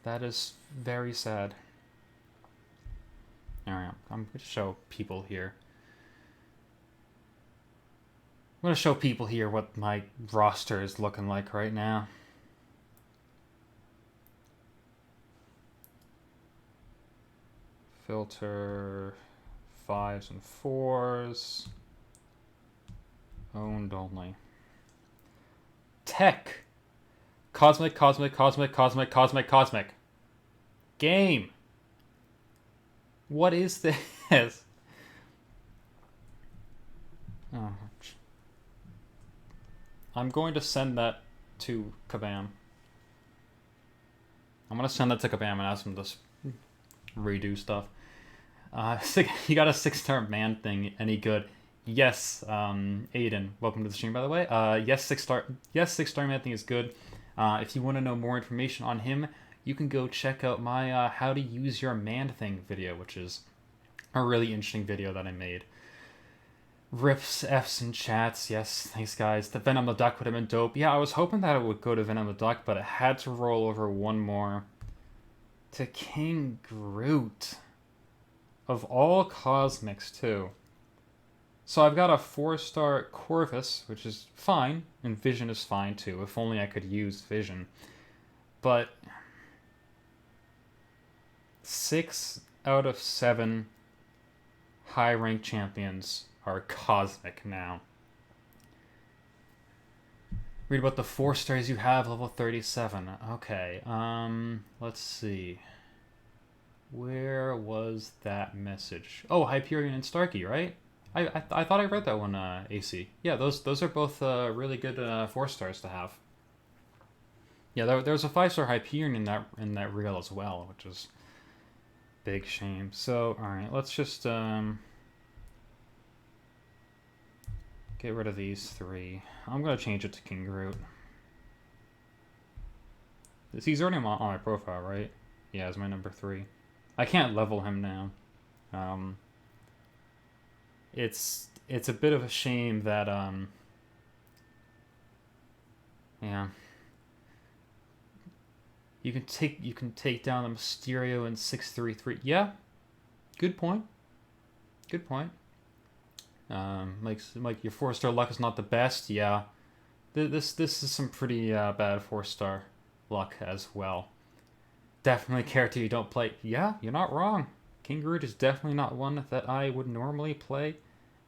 That is very sad. Alright, I'm going to show people here. I'm going to show people here what my roster is looking like right now. Filter 5s and 4s. Owned only. Tech. Cosmic. Game. What is this? Oh. I'm going to send that to Kabam. I'm going to send that to Kabam and ask him to redo stuff. You got a 6-star man thing. Any good? Yes, Aiden. Welcome to the stream, by the way. Yes, 6-star man thing is good. If you want to know more information on him, you can go check out my how to use your man thing video, which is a really interesting video that I made. Rips, Fs, and chats. Yes, thanks, guys. The Venom the Duck would have been dope. Yeah, I was hoping that it would go to Venom the Duck, but it had to roll over one more to King Groot. Of all cosmics, too. So I've got a 4-star Corvus, which is fine, and Vision is fine, too. If only I could use Vision. But 6 out of 7 high-ranked champions are cosmic now. Read about the 4 stars you have, level 37. Okay, let's see. Where was that message? Oh, Hyperion and Starkey, right? I thought I read that one, AC. Yeah, those are both really good 4 stars to have. Yeah, there's a 5-star Hyperion in that reel as well, which is big shame. So, all right, let's just get rid of these 3. I'm gonna change it to King Groot. He's already on my profile, right? Yeah, it's my number 3. I can't level him now. It's a bit of a shame that yeah. You can take down the Mysterio in 633. Yeah. Good point. Good point. Like your 4-star luck is not the best. Yeah. This is some pretty bad 4-star luck as well. Definitely character you don't play. Yeah, you're not wrong. King Groot is definitely not one that I would normally play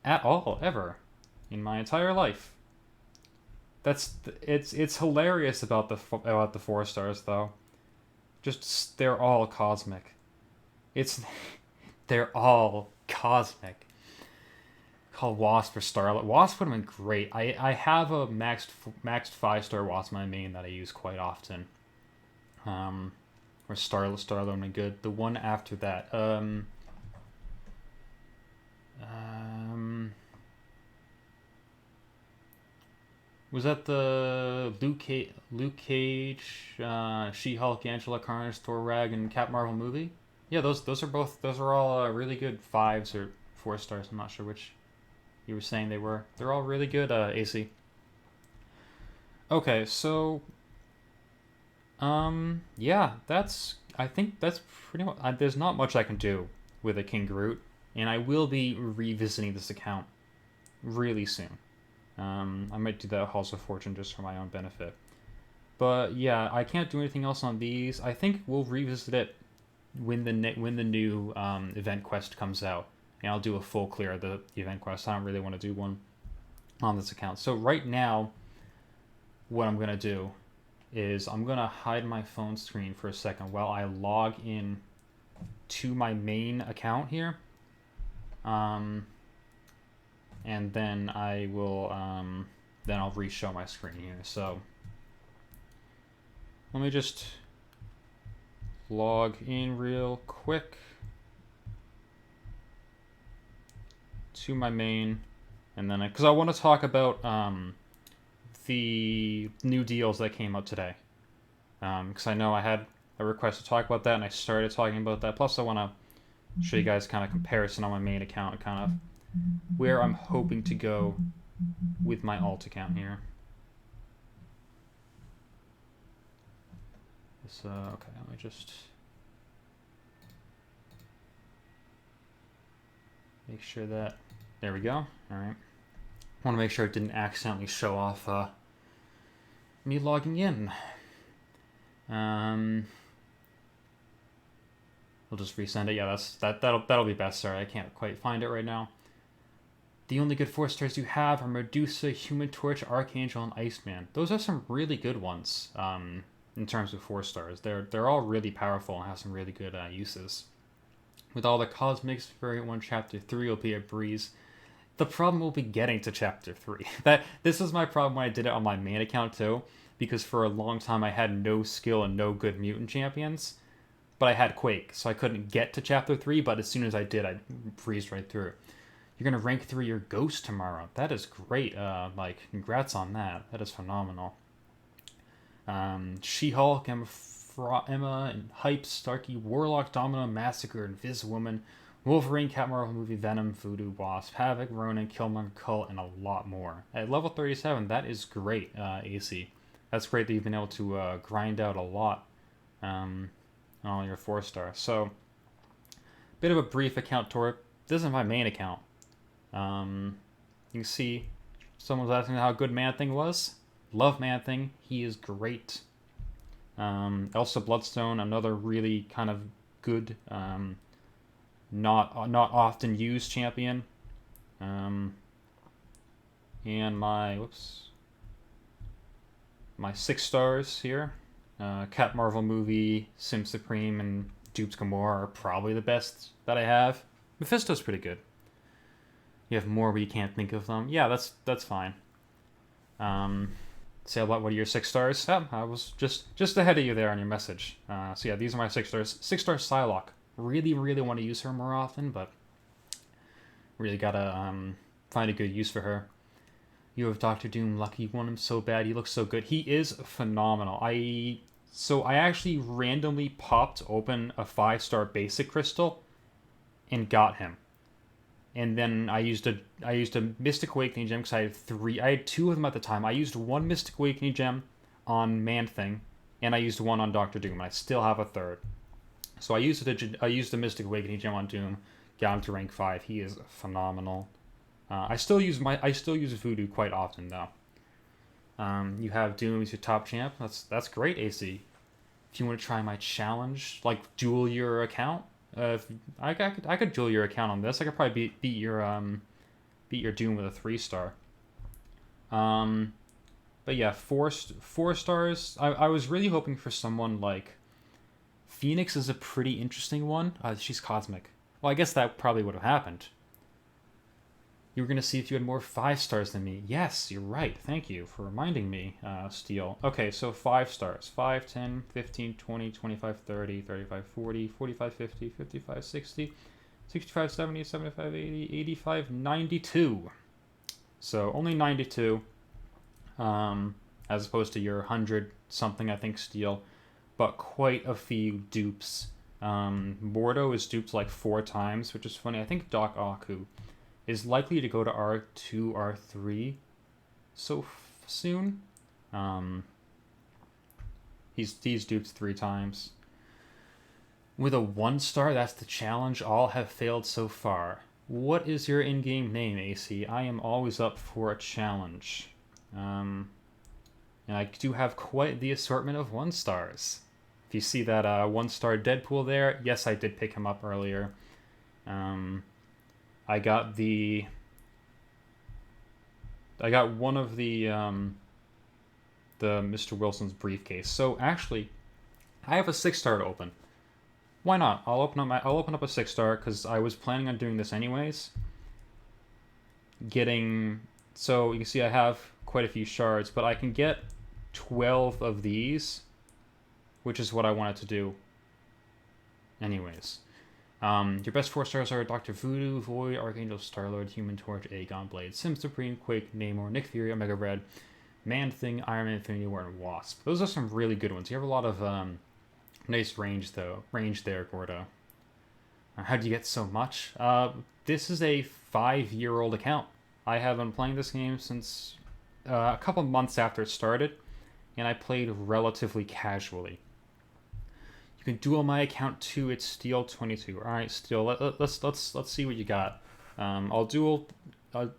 at all, ever, in my entire life. It's hilarious about the 4 stars though. Just they're all cosmic. They're all cosmic. Called Wasp or Starlet. Wasp would have been great. I have a maxed 5-star Wasp in my main that I use quite often. Or Starlet would have been good. The one after that. Was that the Luke Cage, She-Hulk, Angela Carnage, Thor Rag, and Cap Marvel movie? Yeah, those are all really good 5s or 4 stars. I'm not sure which you were saying they were. They're all really good, AC. Okay, so yeah, I think that's pretty much. There's not much I can do with a King Groot, and I will be revisiting this account really soon. I might do that Halls of Fortune just for my own benefit. But yeah, I can't do anything else on these. I think we'll revisit it when the new event quest comes out, and I'll do a full clear of the event quest. I don't really want to do one on this account. So right now, what I'm gonna do is I'm going to hide my phone screen for a second while I log in to my main account here. And then I will, then I'll re-show my screen here. So let me just log in real quick to my main, and then because I want to talk about the new deals that came out today, because I know I had a request to talk about that, and I started talking about that. Plus, I want to show you guys kind of comparison on my main account and kind of where I'm hoping to go with my alt account here. So, okay, let me just make sure that, there we go. All right. I want to make sure it didn't accidentally show off me logging in. We'll just resend it. Yeah, that'll be best. Sorry, I can't quite find it right now. The only good 4 stars you have are Medusa, Human Torch, Archangel, and Iceman. Those are some really good ones. In terms of 4 stars, they're all really powerful and have some really good uses. With all the cosmics, Variant 1 Chapter 3 will be a breeze. The problem will be getting to Chapter 3. This is my problem when I did it on my main account too, because for a long time I had no skill and no good mutant champions, but I had Quake, so I couldn't get to Chapter 3, but as soon as I did, I breezed right through. You're going to rank 3 your Ghost tomorrow. That is great. Congrats on that. That is phenomenal. She-Hulk, Emma, and Hype, Starkey, Warlock, Domino, Massacre, Invis-Woman, Wolverine, Captain Marvel movie, Venom, Voodoo, Wasp, Havoc, Ronin, Killmonger, Cult, and a lot more. At level 37, that is great, AC. That's great that you've been able to grind out a lot on all your 4 stars. So, bit of a brief account tour. This is my main account. You can see someone's asking how good Man-Thing was. Love Man-Thing. He is great. Elsa Bloodstone, another really kind of good, not often used champion. And my 6 stars here. Cap Marvel movie, Sim Supreme, and Dupes Gamora are probably the best that I have. Mephisto's pretty good. You have more, but you can't think of them. Yeah, that's fine. Say what are your 6 stars? Oh, I was just ahead of you there on your message. So yeah, these are my 6 stars. 6 star Psylocke. Really want to use her more often, but really gotta find a good use for her. You have Doctor Doom. Lucky you want him so bad. He looks so good. He is phenomenal. I actually randomly popped open a 5-star basic crystal and got him. And then I used a Mystic Awakening gem because I had 3. I had 2 of them at the time. I used 1 Mystic Awakening gem on Man-Thing, and I used 1 on Doctor Doom. And I still have a 3rd. So I used the Mystic Awakening gem on Doom, got him to rank 5. He is phenomenal. I still use Voodoo quite often though. You have Doom as your top champ. That's great, AC. If you want to try my challenge, like duel your account. I could duel your account on this. I could probably beat your Doom with a 3-star. But yeah, 4 stars. I was really hoping for someone like Phoenix is a pretty interesting one. She's cosmic. Well, I guess that probably would have happened. You were going to see if you had more 5 stars than me. Yes, you're right. Thank you for reminding me, Steel. Okay, so 5 stars. 5, 10, 15, 20, 25, 30, 35, 40, 45, 50, 55, 60, 65, 70, 75, 80, 85, 92. So only 92, as opposed to your 100-something, I think, Steel. But quite a few dupes. Mordo is duped like 4 times, which is funny. I think Doc Ock, who is likely to go to R2, R3 so soon. He's duped 3 times. With a 1-star, that's the challenge. All have failed so far. What is your in-game name, AC? I am always up for a challenge. And I do have quite the assortment of 1-stars. If you see that 1-star Deadpool there, yes, I did pick him up earlier. I got one of the the Mr. Wilson's briefcase. So actually, I have a 6-star to open. Why not? I'll open up a 6-star because I was planning on doing this anyways. So you can see I have quite a few shards, but I can get 12 of these, which is what I wanted to do. Anyways, your best 4 stars are Dr. Voodoo, Void, Archangel, Star-Lord, Human Torch, Aegon, Blade, Sim Supreme, Quake, Namor, Nick Fury, Omega Red, Man-Thing, Iron Man, Infinity War, and Wasp. Those are some really good ones. You have a lot of nice range there, Gordo. How'd you get so much? This is a 5-year-old account. I have been playing this game since a couple months after it started, and I played relatively casually. You can duel my account too. It's Steel 22. All right, Steel. Let's see what you got. I'll duel a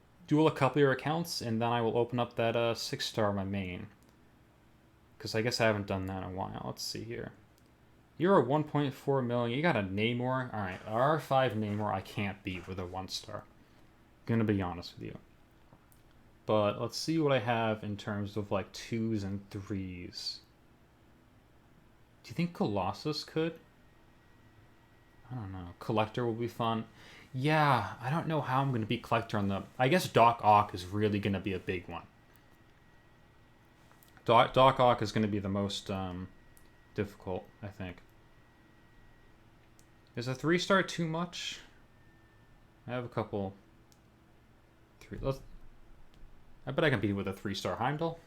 couple of your accounts, and then I will open up that 6-star my main. Because I guess I haven't done that in a while. Let's see here. You're a 1.4 million. You got a Namor. All right, R5 Namor I can't beat with a 1-star. Gonna be honest with you. But let's see what I have in terms of like 2s and 3s. Do you think Colossus could? I don't know. Collector will be fun. Yeah, I don't know how I'm going to beat Collector on the... I guess Doc Ock is really going to be a big one. Doc Ock is going to be the most difficult, I think. Is a 3-star too much? I have a couple... I bet I can beat it with a 3-star Heimdall.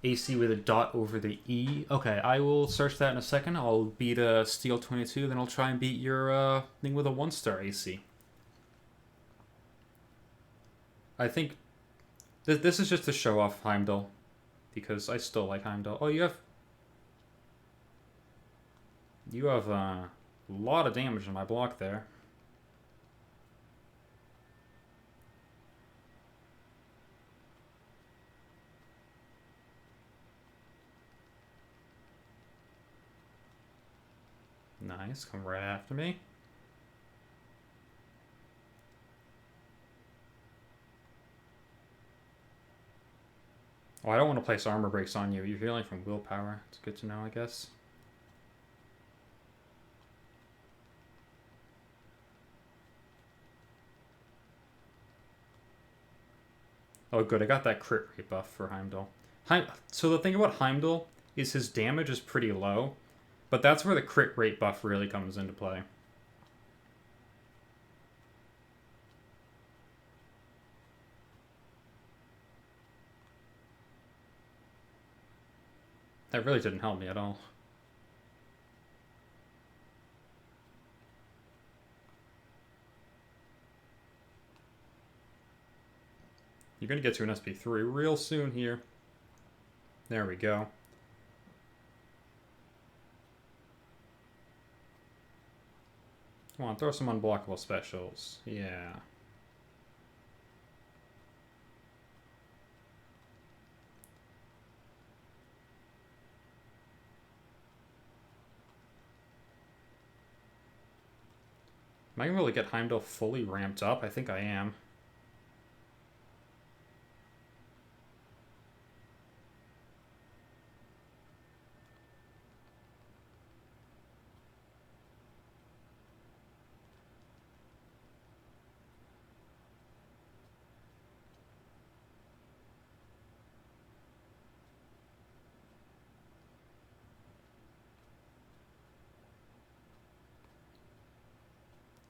AC with a dot over the E. Okay, I will search that in a second. I'll beat a Steel 22, then I'll try and beat your thing with a 1-star AC. I think this is just to show off Heimdall, because I still like Heimdall. Oh, you have a lot of damage in my block there. Nice, come right after me. Oh, I don't want to place armor breaks on you. You're healing from willpower. It's good to know, I guess. Oh, good. I got that crit rate buff for Heimdall. So the thing about Heimdall is his damage is pretty low, but that's where the crit rate buff really comes into play. That really didn't help me at all. You're going to get to an SP3 real soon here. There we go. Come on, throw some unblockable specials. Yeah. Am I going to be able to get Heimdall fully ramped up? I think I am.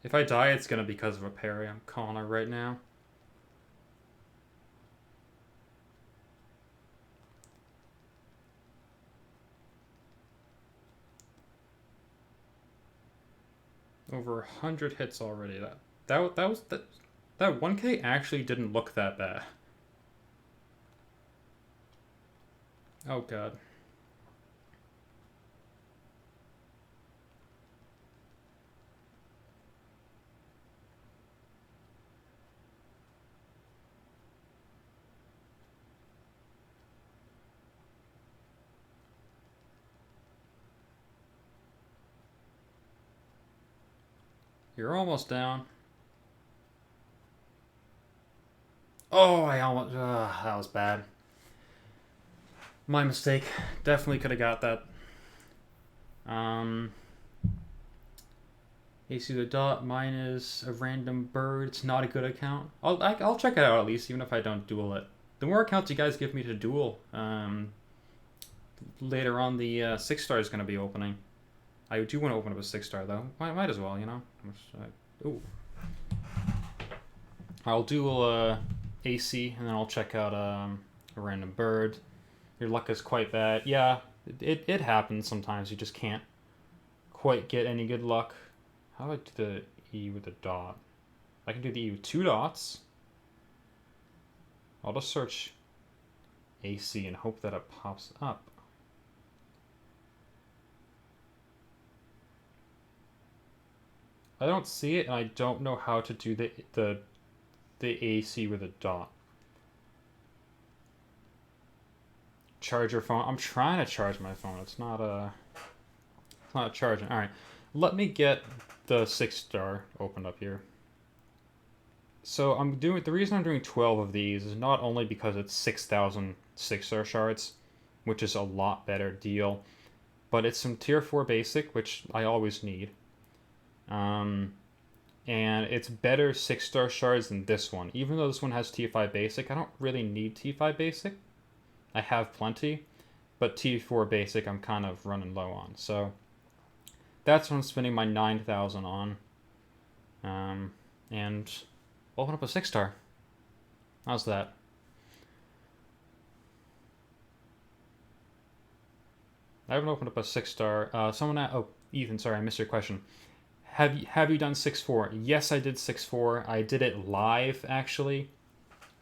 If I die, it's going to be because of a parry. I'm calling it right now. Over 100 hits already. That 1K actually didn't look that bad. Oh god. You're almost down. Oh, I almost... that was bad. My mistake. Definitely could have got that. AC the dot. Mine is a random bird. It's not a good account. I'll check it out at least, even if I don't duel it. The more accounts you guys give me to duel, later on the 6-star is going to be opening. I do want to open up a 6-star though. Might as well, you know. Ooh. I'll duel AC and then I'll check out a random bird. Your luck is quite bad. Yeah, it happens sometimes. You just can't quite get any good luck. How do I do the E with a dot? I can do the E with 2 dots. I'll just search AC and hope that it pops up. I don't see it, and I don't know how to do the AC with a dot. Charge your phone. I'm trying to charge my phone. It's not charging. All right, let me get the 6-star opened up here. So the reason I'm doing 12 of these is not only because it's 6,000 6-star shards, which is a lot better deal, but it's some tier 4 basic, which I always need. And it's better 6-star shards than this one. Even though this one has T5 basic, I don't really need T5 basic. I have plenty, but T4 basic I'm kind of running low on. So that's what I'm spending my 9,000 on. And open up a 6-star. How's that? I haven't opened up a 6-star. Ethan, sorry, I missed your question. Have you done 6-4? Yes, I did 6-4. I did it live, actually.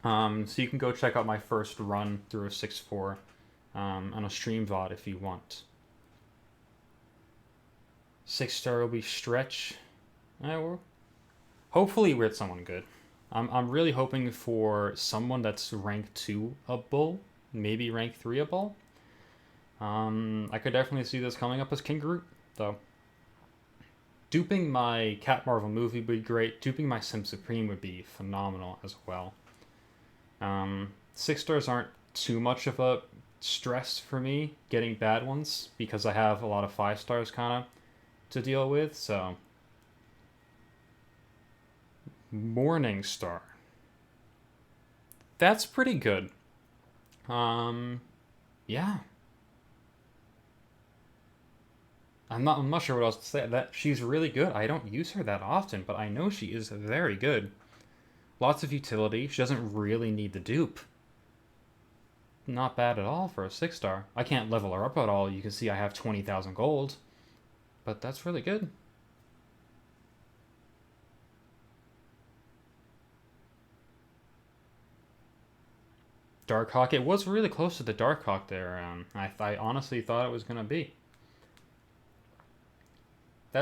So you can go check out my first run through a 6-4 on a stream VOD if you want. 6-star will be stretch. Hopefully we're at someone good. I'm really hoping for someone that's rank 2-able, maybe rank 3-able. I could definitely see this coming up as King Groot, though. Duping my Cat Marvel movie would be great. Duping my Sim Supreme would be phenomenal as well. 6-stars aren't too much of a stress for me getting bad ones because I have a lot of 5-stars kind of to deal with. So Morning Star, that's pretty good. Yeah, I'm not sure what else to say. That she's really good. I don't use her that often, but I know she is very good. Lots of utility. She doesn't really need the dupe. Not bad at all for a 6-star. I can't level her up at all. You can see I have 20,000 gold, but that's really good. Darkhawk. It was really close to the Darkhawk there. I honestly thought it was gonna be. I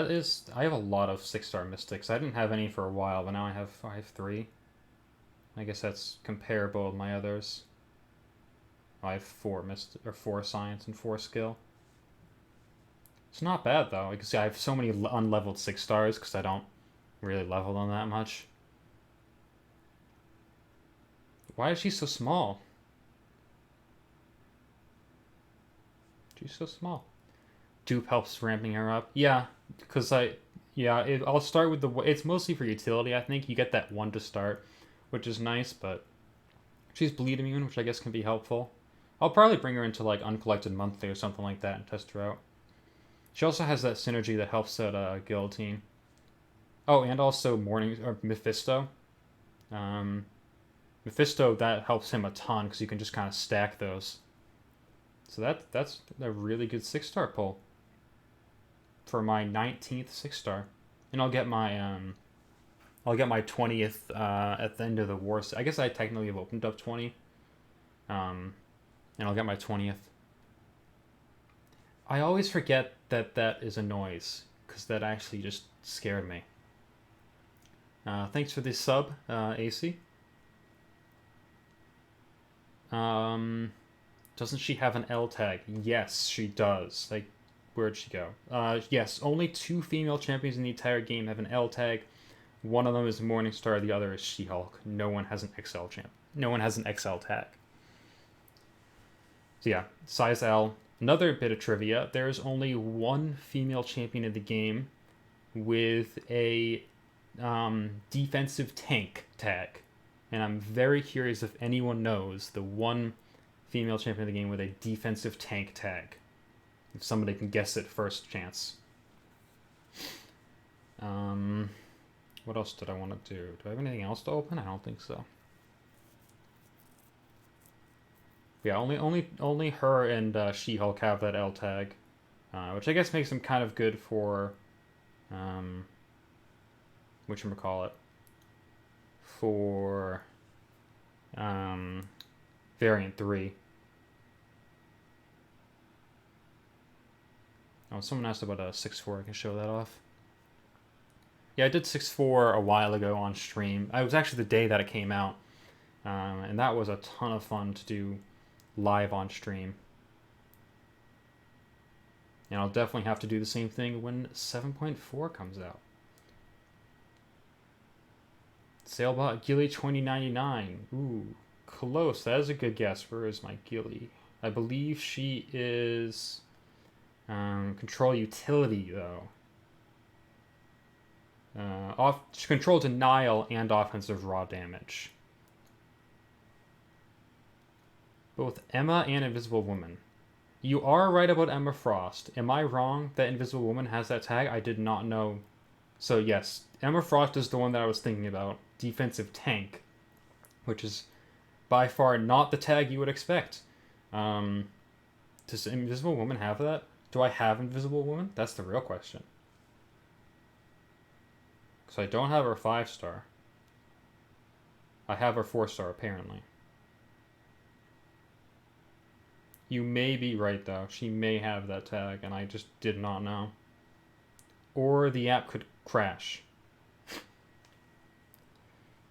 have a lot of 6-star mystics. I didn't have any for a while, but now I have 3. I guess that's comparable with my others. I have 4 science and 4 skill. It's not bad though. You can see I have so many unleveled 6-stars because I don't really level them that much. Why is she so small? She's so small. Dupe helps ramping her up. Yeah, because I'll start with it's mostly for utility. I think you get that 1 to start, which is nice, but she's bleed immune, which I guess can be helpful. I'll probably bring her into like Uncollected Monthly or something like that and test her out. She also has that synergy that helps out Guillotine. Oh, and also Mephisto. Mephisto, that helps him a ton because you can just kind of stack those. So that's a really good 6-star pull for my 19th 6-star, and I'll get my 20th at the end of the war. I guess I technically have opened up 20, and I'll get my 20th. I always forget that is a noise because that actually just scared me. Thanks for the sub, AC. Doesn't she have an L tag? Yes, she does. Like, where'd she go? Yes, only 2 female champions in the entire game have an L tag. One of them is Morningstar, the other is She-Hulk. No one has an XL champ. No one has an XL tag. So yeah, size L. Another bit of trivia: there's only one female champion in the game with a defensive tank tag, and I'm very curious if anyone knows the one female champion in the game with a defensive tank tag. If somebody can guess it first chance. What else did I want to do? Do I have anything else to open? I don't think so. Yeah, only her and She-Hulk have that L tag, which I guess makes them kind of good for, whatchamacallit, for variant 3. Oh, someone asked about a 6-4. I can show that off. Yeah, I did 6-4 a while ago on stream. It was actually the day that it came out, and that was a ton of fun to do live on stream. And I'll definitely have to do the same thing when 7.4 comes out. Sailbot Gilly 2099. Ooh, close. That is a good guess. Where is my Gilly? I believe she is control utility, though. Control denial and offensive raw damage. Both Emma and Invisible Woman. You are right about Emma Frost. Am I wrong that Invisible Woman has that tag? I did not know. So yes, Emma Frost is the one that I was thinking about. Defensive tank, which is by far not the tag you would expect. Does Invisible Woman have that? Do I have Invisible Woman? That's the real question. So I don't have her 5-star. I have her 4-star, apparently. You may be right, though. She may have that tag, and I just did not know. Or the app could crash.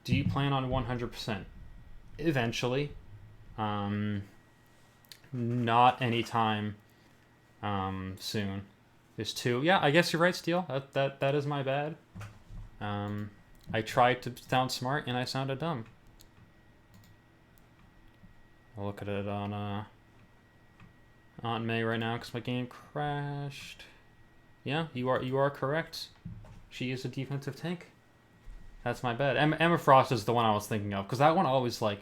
Do you plan on 100%? Eventually. Not anytime soon. There's 2. Yeah, I guess you're right, Steel. That is my bad. I tried to sound smart, and I sounded dumb. I'll look at it on Aunt May right now because my game crashed. Yeah, you are correct. She is a defensive tank. That's my bad. Emma Frost is the one I was thinking of because that one always like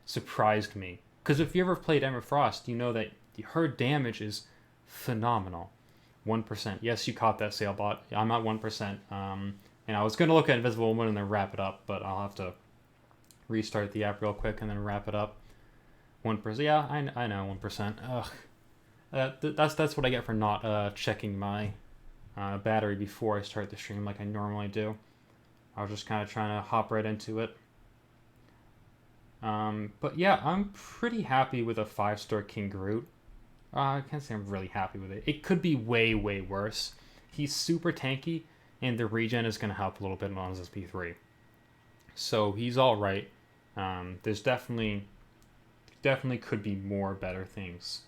surprised me. Because if you ever played Emma Frost, you know that her damage is phenomenal. 1%. Yes, you caught that, Sailbot. I'm at 1%. And I was going to look at Invisible Woman and then wrap it up, but I'll have to restart the app real quick and then wrap it up. 1%. Yeah, I know, 1%. Ugh. That's what I get for not checking my battery before I start the stream like I normally do. I was just kind of trying to hop right into it. But yeah, I'm pretty happy with a 5-star King Groot. I can't say I'm really happy with it. It could be way, way worse. He's super tanky, and the regen is going to help a little bit on his SP3. So he's alright. There's definitely could be more better things.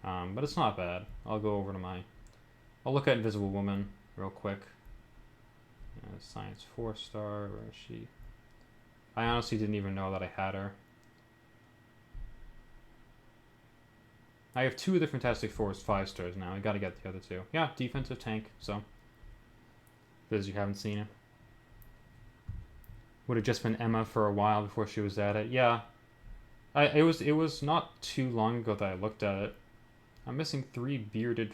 But it's not bad. I'll go over to I'll look at Invisible Woman real quick. Science 4-star, where is she? I honestly didn't even know that I had her. I have 2 of the Fantastic Four's 5-stars now. I gotta get the other 2. Yeah, defensive tank, so. For those you haven't seen it. Would have just been Emma for a while before she was at it. Yeah. It was not too long ago that I looked at it. I'm missing 3 bearded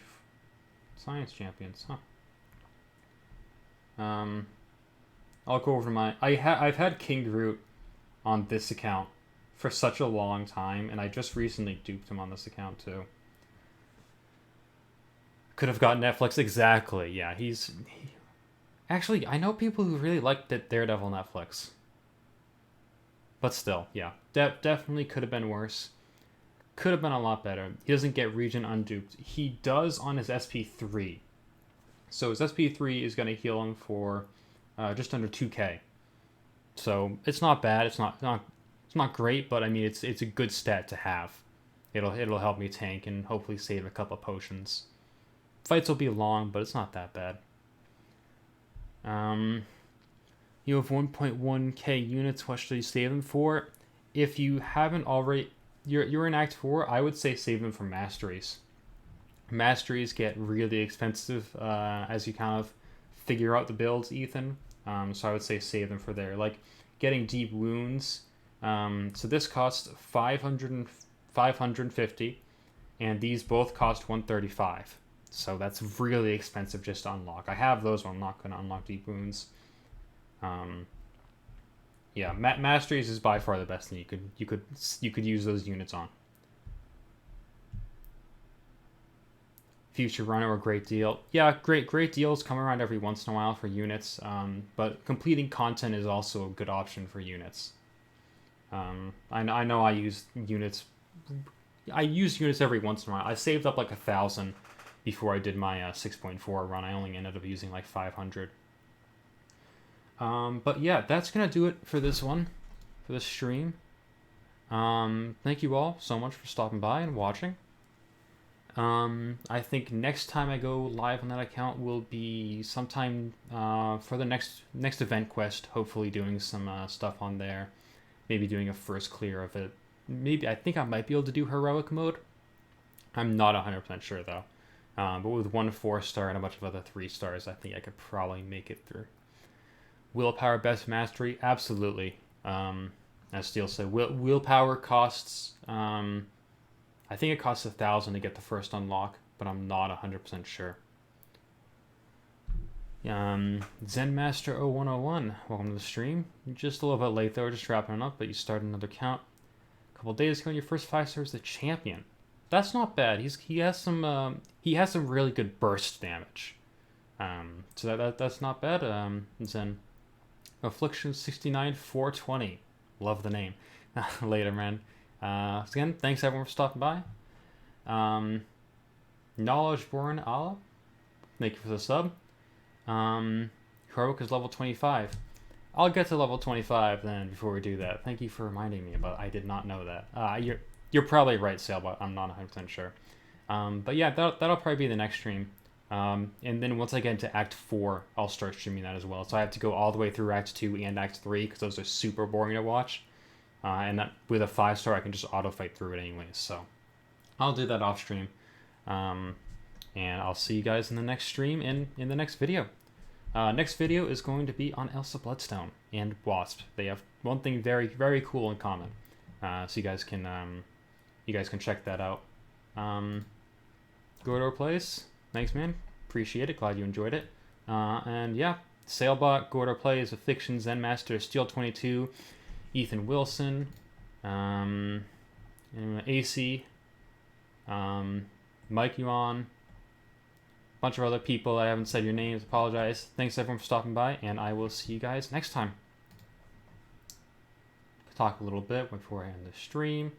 science champions, huh? I'll go over I've had King Groot on this account for such a long time, and I just recently duped him on this account too. Could have got Netflix, exactly. Yeah, actually, I know people who really like the Daredevil Netflix. But still, yeah, definitely could have been worse. Could have been a lot better. He doesn't get regen unduped. He does on his SP3. So his SP3 is going to heal him for just under 2k. So it's not bad. It's not great, but I mean it's a good stat to have. It'll help me tank and hopefully save a couple of potions. Fights will be long, but it's not that bad. You have 1.1k units. What should you save them for? If you haven't already, you're in Act 4, I would say save them for masteries. Masteries get really expensive as you kind of figure out the builds, Ethan. So I would say save them for there. Like getting deep wounds. So this costs 550, and these both cost 135. So that's really expensive just to unlock. I have those, but I'm not going to unlock deep wounds. Yeah, masteries is by far the best thing you could use those units on. Future Runner or Great Deal. Yeah, great deals come around every once in a while for units, but completing content is also a good option for units. I know I use units. I use units every once in a while. I saved up like 1,000 before I did my 6.4 run. I only ended up using like 500. But yeah, that's gonna do it for this one, for this stream. Thank you all so much for stopping by and watching. I think next time I go live on that account will be sometime for the next event quest. Hopefully, doing some stuff on there. Maybe doing a first clear of it. Maybe I think I might be able to do heroic mode. I'm not 100% sure though. But with 1 4-star and a bunch of other 3 stars, I think I could probably make it through. Willpower best mastery, absolutely. As Steel said, willpower costs. I think it costs 1,000 to get the first unlock, but I'm not 100% sure. Zen Master 0101, welcome to the stream. Just a little bit late though, just wrapping up, but you started another count a couple days ago. And your first 5 stars, the champion. That's not bad. He has some really good burst damage. So that's not bad. Zen Affliction 69 420. Love the name. Later, man. Again, thanks everyone for stopping by. Knowledge-born Allah, thank you for the sub. Heroic is level 25. I'll get to level 25 then before we do that. Thank you for reminding me about. I did not know that. You're probably right, Sailbot. I'm not 100% sure. But yeah, that'll probably be the next stream. And then once I get into Act 4, I'll start streaming that as well. So I have to go all the way through Act 2 and Act 3 because those are super boring to watch. And that with a 5-star, I can just auto-fight through it anyways. So I'll do that off stream. And I'll see you guys in the next stream and in the next video. Next video is going to be on Elsa Bloodstone and Wasp. They have one thing very, very cool in common. So you guys can check that out. Gordor Plays. Thanks, man. Appreciate it. Glad you enjoyed it. And yeah, Sailbot, Gordor Plays, Affliction, Zen Master, Steel 22, Ethan Wilson, AC, Mike Yuan, bunch of other people. I haven't said your names. Apologize. Thanks everyone for stopping by, and I will see you guys next time. Talk a little bit before I end the stream.